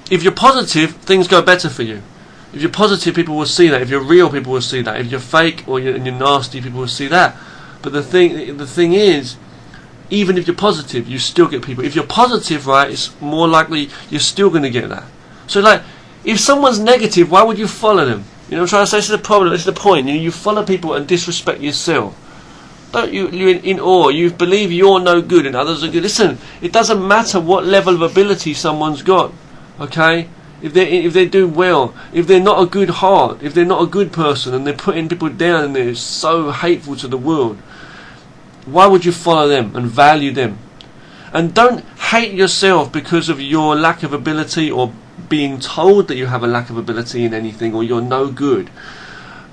if you're positive, things go better for you. If you're positive, people will see that. If you're real, people will see that. If you're fake or you're nasty, people will see that. But the thing is, even if you're positive, you still get people. If you're positive, right, it's more likely you're still going to get that. So, like, if someone's negative, why would you follow them? You know what I'm trying to say? This is the problem, this is the point. You follow people and disrespect yourself. Don't you're in awe. You believe you're no good and others are good. Listen, it doesn't matter what level of ability someone's got, okay? If they do well, if they're not a good heart, if they're not a good person and they're putting people down and they're so hateful to the world, why would you follow them and value them? And don't hate yourself because of your lack of ability or being told that you have a lack of ability in anything or you're no good.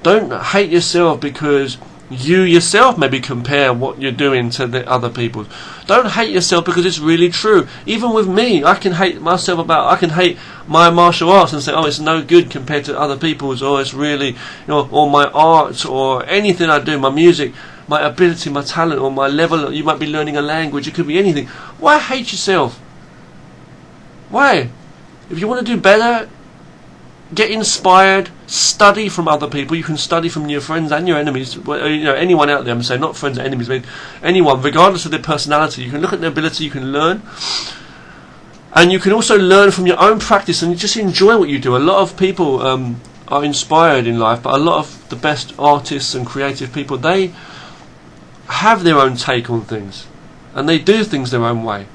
Don't hate yourself because you yourself maybe compare what you're doing to the other people. Don't hate yourself because it's really true. Even with me, I can hate myself I can hate my martial arts and say, oh, it's no good compared to other people's, or it's really, or my art, or anything I do, my music, my ability, my talent, or my level. You might be learning a language, it could be anything. Why hate yourself? Why? If you want to do better, get inspired, study from other people. You can study from your friends and your enemies. Anyone out there, I'm saying, not friends and enemies, but anyone, regardless of their personality. You can look at their ability, you can learn. And you can also learn from your own practice and just enjoy what you do. A lot of people are inspired in life, but a lot of the best artists and creative people, they have their own take on things. And they do things their own way.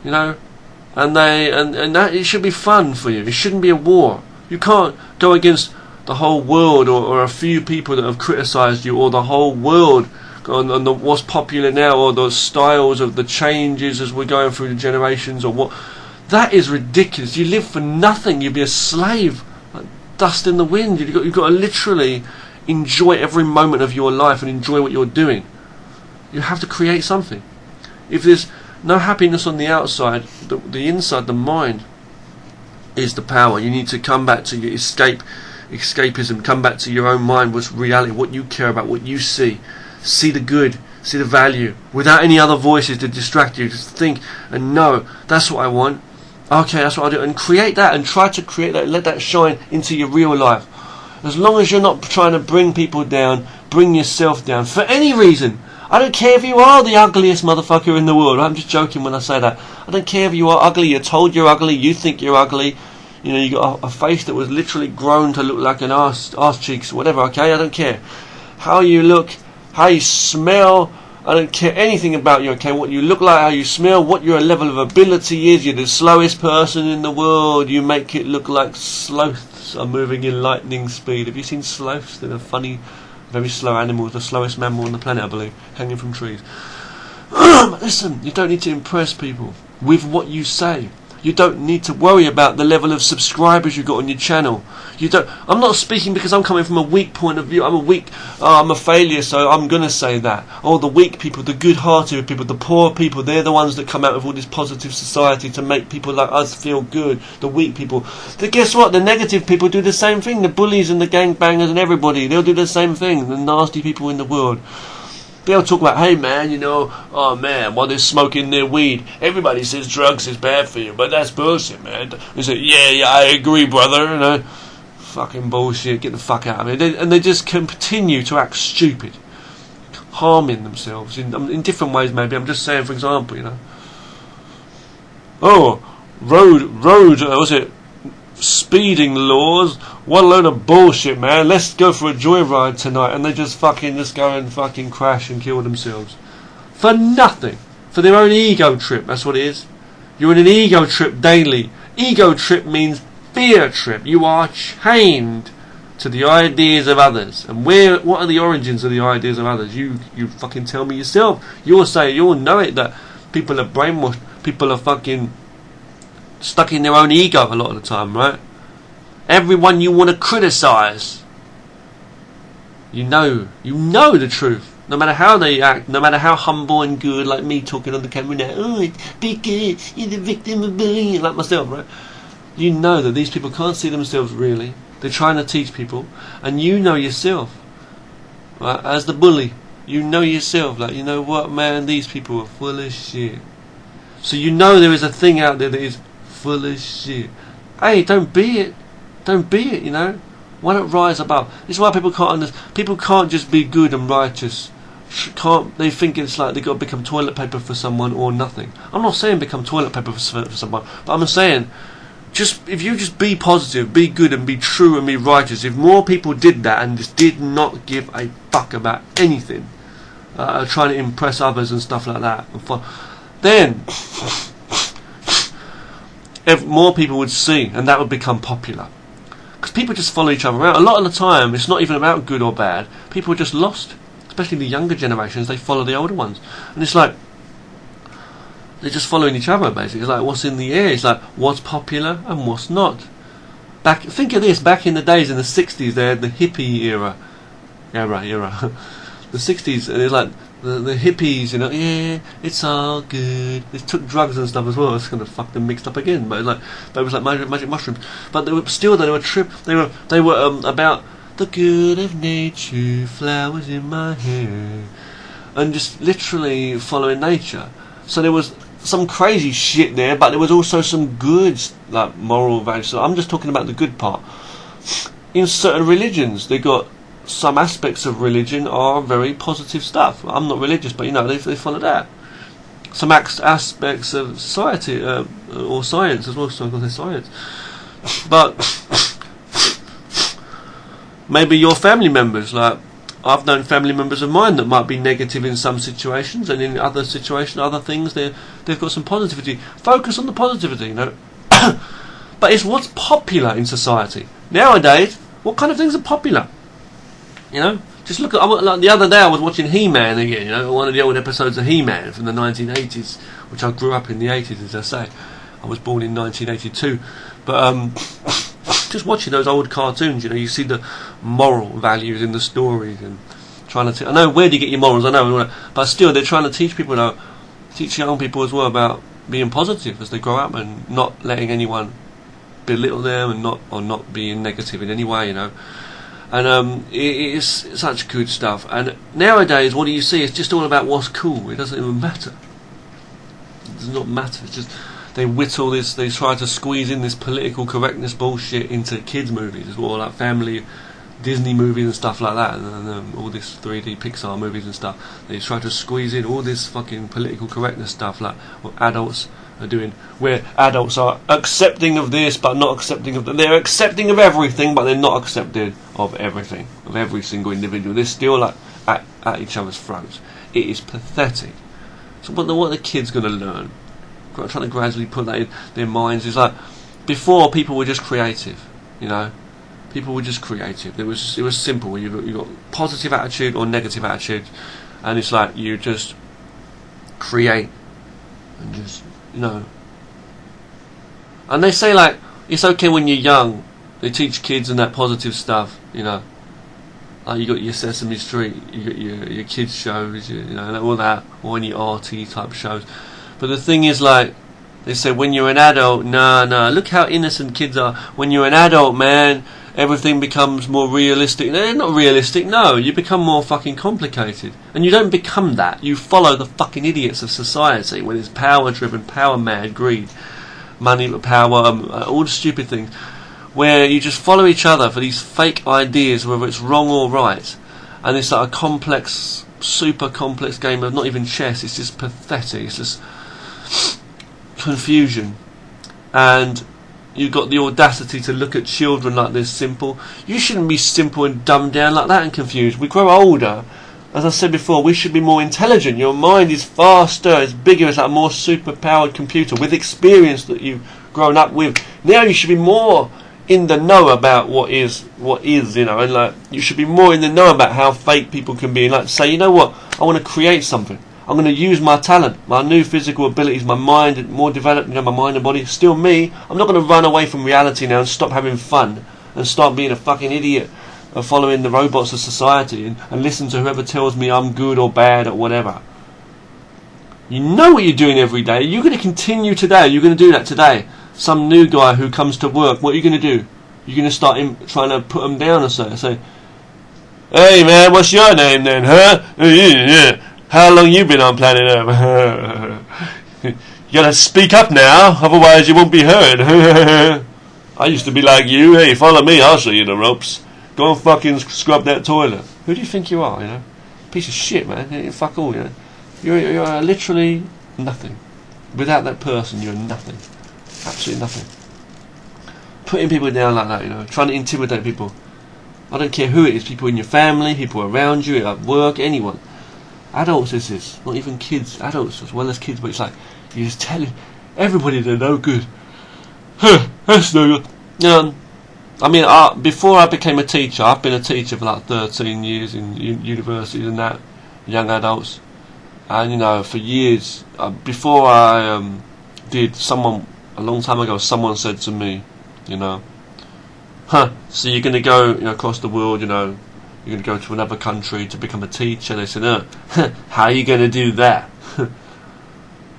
And that it should be fun for you. It shouldn't be a war. You can't go against the whole world or a few people that have criticised you, or the whole world on what's popular now, or the styles of the changes as we're going through the generations, or what. That is ridiculous. You live for nothing. You'd be a slave, like dust in the wind. You've got to literally enjoy every moment of your life and enjoy what you're doing. You have to create something. If there's no happiness on the outside, the inside, the mind, is the power. You need to come back to your escapism, come back to your own mind, what's reality, what you care about, what you see the good, see the value, without any other voices to distract you. Just think and know, that's what I want, okay, that's what I'll do, and create that, and try to create that, let that shine into your real life. As long as you're not trying to bring people down, bring yourself down, for any reason. I don't care if you are the ugliest motherfucker in the world. I'm just joking when I say that. I don't care if you are ugly, you're told you're ugly, you think you're ugly. You got a face that was literally grown to look like an arse cheeks, whatever, okay? I don't care. How you look, how you smell, I don't care anything about you, okay? What you look like, how you smell, what your level of ability is. You're the slowest person in the world. You make it look like sloths are moving in lightning speed. Have you seen sloths? They're funny, very slow animals, the slowest mammal on the planet, I believe, hanging from trees. Listen, you don't need to impress people with what you say. You don't need to worry about the level of subscribers you got on your channel. I'm not speaking because I'm coming from a weak point of view. I'm a failure, so I'm going to say that. Oh, the weak people, the good-hearted people, the poor people, they're the ones that come out of all this positive society to make people like us feel good. The weak people. Guess what? The negative people do the same thing. The bullies and the gangbangers and everybody, they'll do the same thing. The nasty people in the world. They'll talk about, hey man, oh man, while they're smoking their weed, everybody says drugs is bad for you, but that's bullshit, man. They say, yeah, I agree, brother, fucking bullshit, get the fuck out of it. And they just continue to act stupid, harming themselves in different ways, maybe. I'm just saying, for example, oh, road, speeding laws, what a load of bullshit, man, let's go for a joyride tonight, and they just go and fucking crash and kill themselves for nothing, for their own ego trip. That's what it is. You're in an ego trip daily. Ego trip means fear trip. You are chained to the ideas of others. And what are the origins of the ideas of others? You fucking tell me yourself. You'll know it, that people are brainwashed, people are fucking stuck in their own ego a lot of the time, right? Everyone you want to criticise, you know the truth. No matter how they act, no matter how humble and good, like me talking on the camera now, oh, be good, you're the victim of bullying, like myself, right? You know that these people can't see themselves really. They're trying to teach people, and you know yourself, right? As the bully, you know yourself, like, you know what, man, these people are full of shit. So you know there is a thing out there that is full of shit. Hey, don't be it. Don't be it, Why not rise above? This is why people can't just be good and righteous they think it's like they've got to become toilet paper for someone or nothing. I'm not saying become toilet paper for someone, but I'm saying if you just be positive, be good, and be true and be righteous. If more people did that and just did not give a fuck about anything, trying to impress others and stuff like that, then more people would see, and that would become popular. Because people just follow each other around. A lot of the time, it's not even about good or bad. People are just lost. Especially the younger generations, they follow the older ones. And it's like, they're just following each other, basically. It's like, what's in the air? It's like, what's popular and what's not. Think of this, back in the days, in the 60s, they had the hippie era. The 60s, and it's like, the hippies, you know, yeah, it's all good. They took drugs and stuff as well. It's going to fuck them mixed up again. But it was like magic mushrooms. But they were about the good of nature, flowers in my hair, and just literally following nature. So there was some crazy shit there, but there was also some good, like, moral values. So I'm just talking about the good part. In certain religions, they got some aspects of religion are very positive stuff. I'm not religious, but you know, they follow that. Some aspects of society or science as well. So I'm going to say science, but maybe your family members. Like, I've known family members of mine that might be negative in some situations, and in other situations, other things, they've got some positivity. Focus on the positivity, you know. But it's what's popular in society nowadays. What kind of things are popular? You know, just look at, like the other day I was watching He-Man again, you know, one of the old episodes of He-Man from the 1980s, which I grew up in the 80s, as I say. I was born in 1982. But just watching those old cartoons, you know, you see the moral values in the stories and trying to I know, where do you get your morals? I know, but still they're trying to teach people, teach young people as well about being positive as they grow up and not letting anyone belittle them and not being negative in any way, you know. And it is such good stuff. And nowadays, what do you see? It's just all about what's cool. It doesn't even matter. It does not matter. It's just they whittle this. They try to squeeze in this political correctness bullshit into kids' movies as well, like family Disney movies and stuff like that, and all this 3D Pixar movies and stuff. They try to squeeze in all this fucking political correctness stuff, like what adults are doing, where adults are accepting of this but not accepting of that. They're accepting of everything, but they're not accepting of everything, of every single individual. They're still like at each other's throats. It is pathetic. So what are the kids going to learn? Trying to gradually put that in their minds is like, before people were just creative, you know. People were just creative. It was simple. You got positive attitude or negative attitude, and it's like you just create and just, you know. And they say, like, it's okay when you're young. They teach kids and that positive stuff, you know. Like, you got your Sesame Street, you got your kids shows, you know, all that, or any arty type shows. But the thing is, like, they say when you're an adult, nah, look how innocent kids are. When you're an adult, man, everything becomes more realistic. They're not realistic, no. You become more fucking complicated. And you don't become that. You follow the fucking idiots of society, when it's power-driven, power-mad, greed, money, power, all the stupid things, where you just follow each other for these fake ideas, whether it's wrong or right. And it's like a complex, super complex game of not even chess. It's just pathetic. It's just confusion. And you've got the audacity to look at children like they're simple. You shouldn't be simple and dumbed down like that and confused. We grow older. As I said before, we should be more intelligent. Your mind is faster, it's bigger, it's like a more super-powered computer with experience that you've grown up with. Now you should be more in the know about what is, you know, and like you should be more in the know about how fake people can be, and like say, you know what, I want to create something. I'm going to use my talent, my new physical abilities, my mind, more developed, you know, my mind and body. Still me. I'm not going to run away from reality now and stop having fun and start being a fucking idiot of following the robots of society and listen to whoever tells me I'm good or bad or whatever. You know what you're doing every day. You're going to continue today. You're going to do that today. Some new guy who comes to work, what are you going to do? You're going to start trying to put them down or so. Say, hey man, what's your name then, huh? How long you been on planet Earth? You gotta speak up now, otherwise you won't be heard. I used to be like you. Hey, follow me, I'll show you the ropes. Go and fucking scrub that toilet. Who do you think you are, you know? piece of shit, man. You're fuck all, you know. You're literally nothing. Without that person, you're nothing. Absolutely nothing. Putting people down like that, you know, trying to intimidate people. I don't care who it is, people in your family, people around you, at work, anyone. Adults this is, not even kids, adults as well as kids, but it's like, you just tell everybody they're no good. That's no good. I mean, before I became a teacher, I've been a teacher for like 13 years in universities and that, young adults. And, you know, for years, before I did, a long time ago, someone said to me, you know, so you're going to go, you know, across the world, you know, you're going to go to another country to become a teacher. They said, how are you going to do that?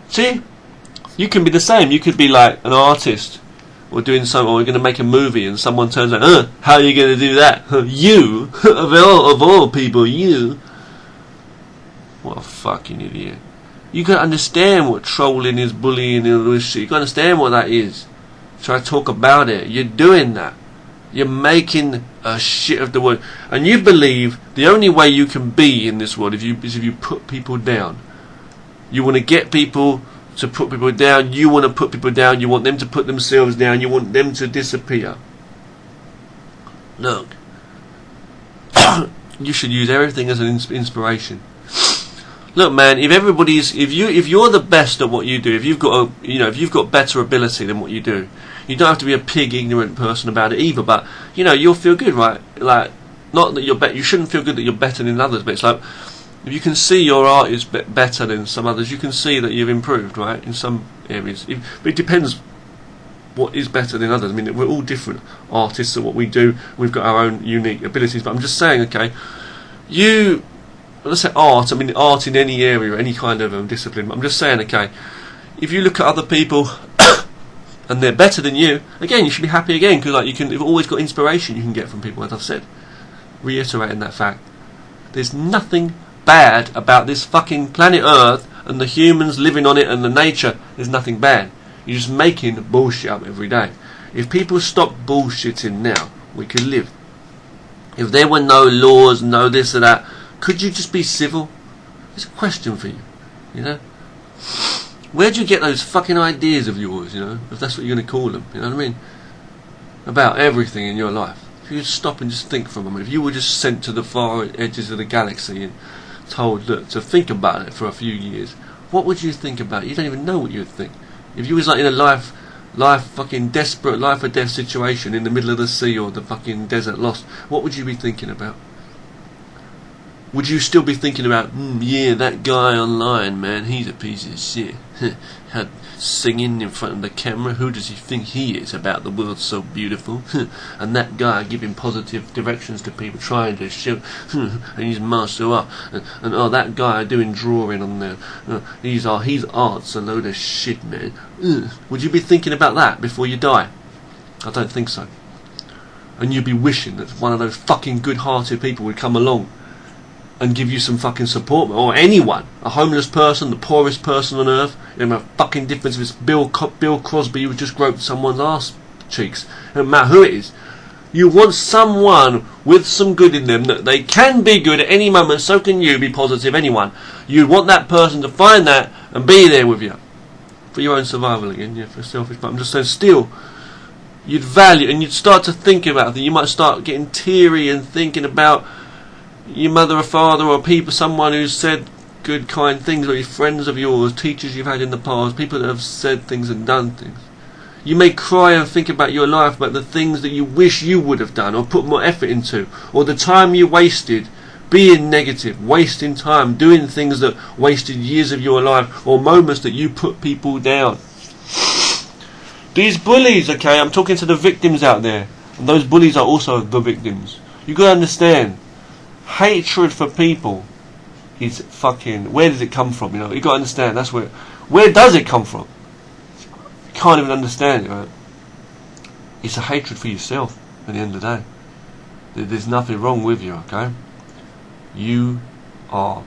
See, you can be the same. You could be like an artist or doing something, or you're going to make a movie and someone turns out, how are you going to do that? You, of all people, you. What a fucking idiot. You got to understand what trolling is, bullying and all this shit. You got to understand what that is. Try to talk about it. You're doing that. You're making a shit of the world. And you believe the only way you can be in this world is if you put people down. You want to get people to put people down. You want to put people down. You want them to put themselves down. You want them to disappear. Look. You should use everything as an inspiration. Look, man, if you're the best at what you do, if you've got better ability than what you do, you don't have to be a pig, ignorant person about it either. But you know, you'll feel good, right? Like, not that you shouldn't feel good that you're better than others, but it's like if you can see your art is better than some others, you can see that you've improved, right? In some areas, but it depends what is better than others. I mean, we're all different artists at what we do. We've got our own unique abilities. But I'm just saying, okay, let's say art. I mean, art in any area, any kind of discipline. But I'm just saying, okay, if you look at other people and they're better than you, again, you should be happy again, because like you've always got inspiration you can get from people. As I've said, reiterating that fact, there's nothing bad about this fucking planet Earth and the humans living on it and the nature. There's nothing bad. You're just making bullshit up every day. If people stop bullshitting now, we could live. If there were no laws, no this or that, could you just be civil? It's a question for you, you know. Where do you get those fucking ideas of yours, you know, if that's what you're going to call them, you know what I mean? About everything in your life. If you just stop and just think for a moment, if you were just sent to the far edges of the galaxy and told to think about it for a few years, what would you think about? You don't even know what you would think. If you was like in a life fucking desperate, life or death situation in the middle of the sea or the fucking desert lost, what would you be thinking about? Would you still be thinking about, yeah, that guy online, man, he's a piece of shit. Singing in front of the camera, who does he think he is about the world so beautiful? And that guy giving positive directions to people, trying to show, and he's martial art. And oh, that guy doing drawing on there, he's art's a load of shit, man. Would you be thinking about that before you die? I don't think so. And you'd be wishing that one of those fucking good-hearted people would come along and give you some fucking support, or anyone, a homeless person, the poorest person on earth. It doesn't make a fucking difference if it's Bill Crosby who just groped someone's ass cheeks. It doesn't matter who it is. You want someone with some good in them, that they can be good at any moment, so can you be positive, anyone. You want that person to find that and be there with you. For your own survival again, yeah, for selfish, but I'm just saying, still, you'd value, and you'd start to think about it. You might start getting teary and thinking about your mother or father or people, someone who's said good, kind things, or your friends of yours, teachers you've had in the past, people that have said things and done things. You may cry and think about your life, about the things that you wish you would have done or put more effort into, or the time you wasted being negative, wasting time, doing things that wasted years of your life, or moments that you put people down. These bullies, okay, I'm talking to the victims out there, and those bullies are also the victims. You got to understand, hatred for people is fucking, where does it come from? You know, you got to understand, that's where does it come from? You can't even understand it, right? It's a hatred for yourself at the end of the day. There's nothing wrong with you, okay? You are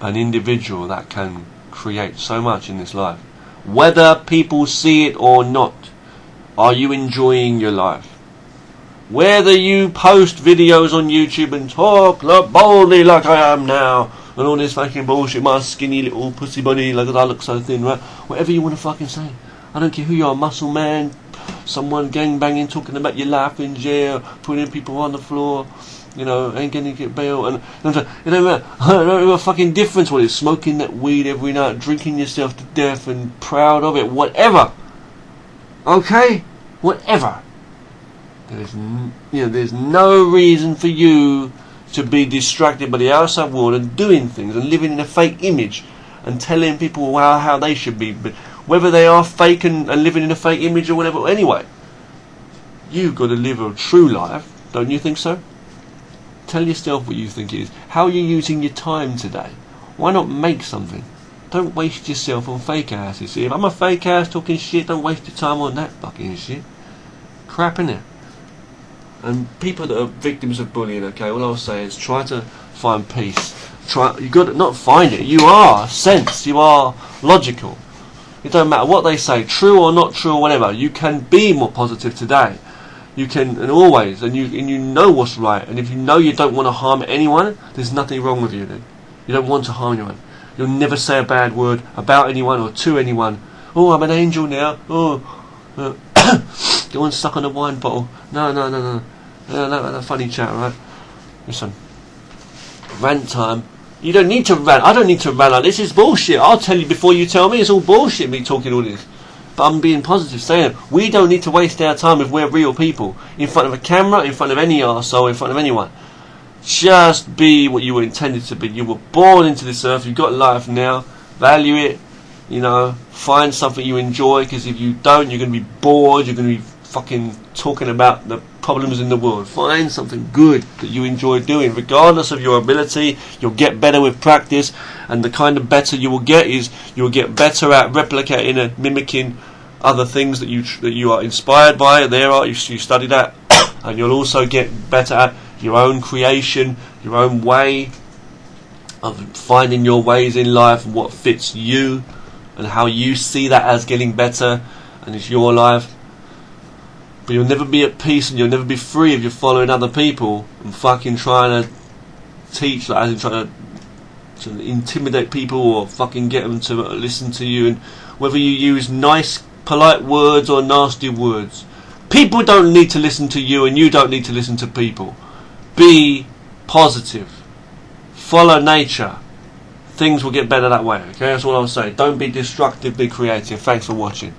an individual that can create so much in this life. Whether people see it or not, are you enjoying your life? Whether you post videos on YouTube and talk boldly like I am now, and all this fucking bullshit, my skinny little pussy body, like I look so thin, right? Whatever you want to fucking say. I don't care who you are, muscle man, someone gangbanging, talking about your life in jail, putting people on the floor, you know, ain't gonna get bail, and it don't matter. I don't know a fucking difference what it is. Smoking that weed every night, drinking yourself to death, and proud of it, whatever. Okay, whatever. There's no reason for you to be distracted by the outside world and doing things and living in a fake image and telling people how they should be, but whether they are fake and living in a fake image or whatever. Anyway, you've got to live a true life, don't you think so? Tell yourself what you think it is. How are you using your time today? Why not make something? Don't waste yourself on fake ass. You see, if I'm a fake ass talking shit, don't waste your time on that fucking shit. Crap, innit? And people that are victims of bullying, okay, all I'll say is try to find peace. You got to not find it. You are sense. You are logical. It don't matter what they say, true or not true or whatever. You can be more positive today. You can, and always, and you know what's right. And if you know you don't want to harm anyone, there's nothing wrong with you then. You don't want to harm anyone. You'll never say a bad word about anyone or to anyone. Oh, I'm an angel now. Oh, go and suck on a wine bottle. No. No, funny chat, right? Listen, rant time. You don't need to rant. I don't need to rant like this. It's bullshit. I'll tell you before you tell me. It's all bullshit, me talking all this. But I'm being positive, saying we don't need to waste our time if we're real people. In front of a camera, in front of any arsehole, in front of anyone. Just be what you were intended to be. You were born into this earth. You've got life now. Value it. You know, find something you enjoy, because if you don't, you're going to be bored. You're going to be fucking talking about the problems in the world. Find something good that you enjoy doing, regardless of your ability. You'll get better with practice, and the kind of better you will get is you'll get better at replicating and mimicking other things that you are inspired by. There are you study that, and you'll also get better at your own creation, your own way of finding your ways in life and what fits you and how you see that as getting better, and it's your life. But you'll never be at peace and you'll never be free if you're following other people and fucking trying to teach, like, as in trying to intimidate people or fucking get them to listen to you, and whether you use nice, polite words or nasty words. People don't need to listen to you, and you don't need to listen to people. Be positive. Follow nature. Things will get better that way, okay? That's all I'll say. Don't be destructive, be creative. Thanks for watching.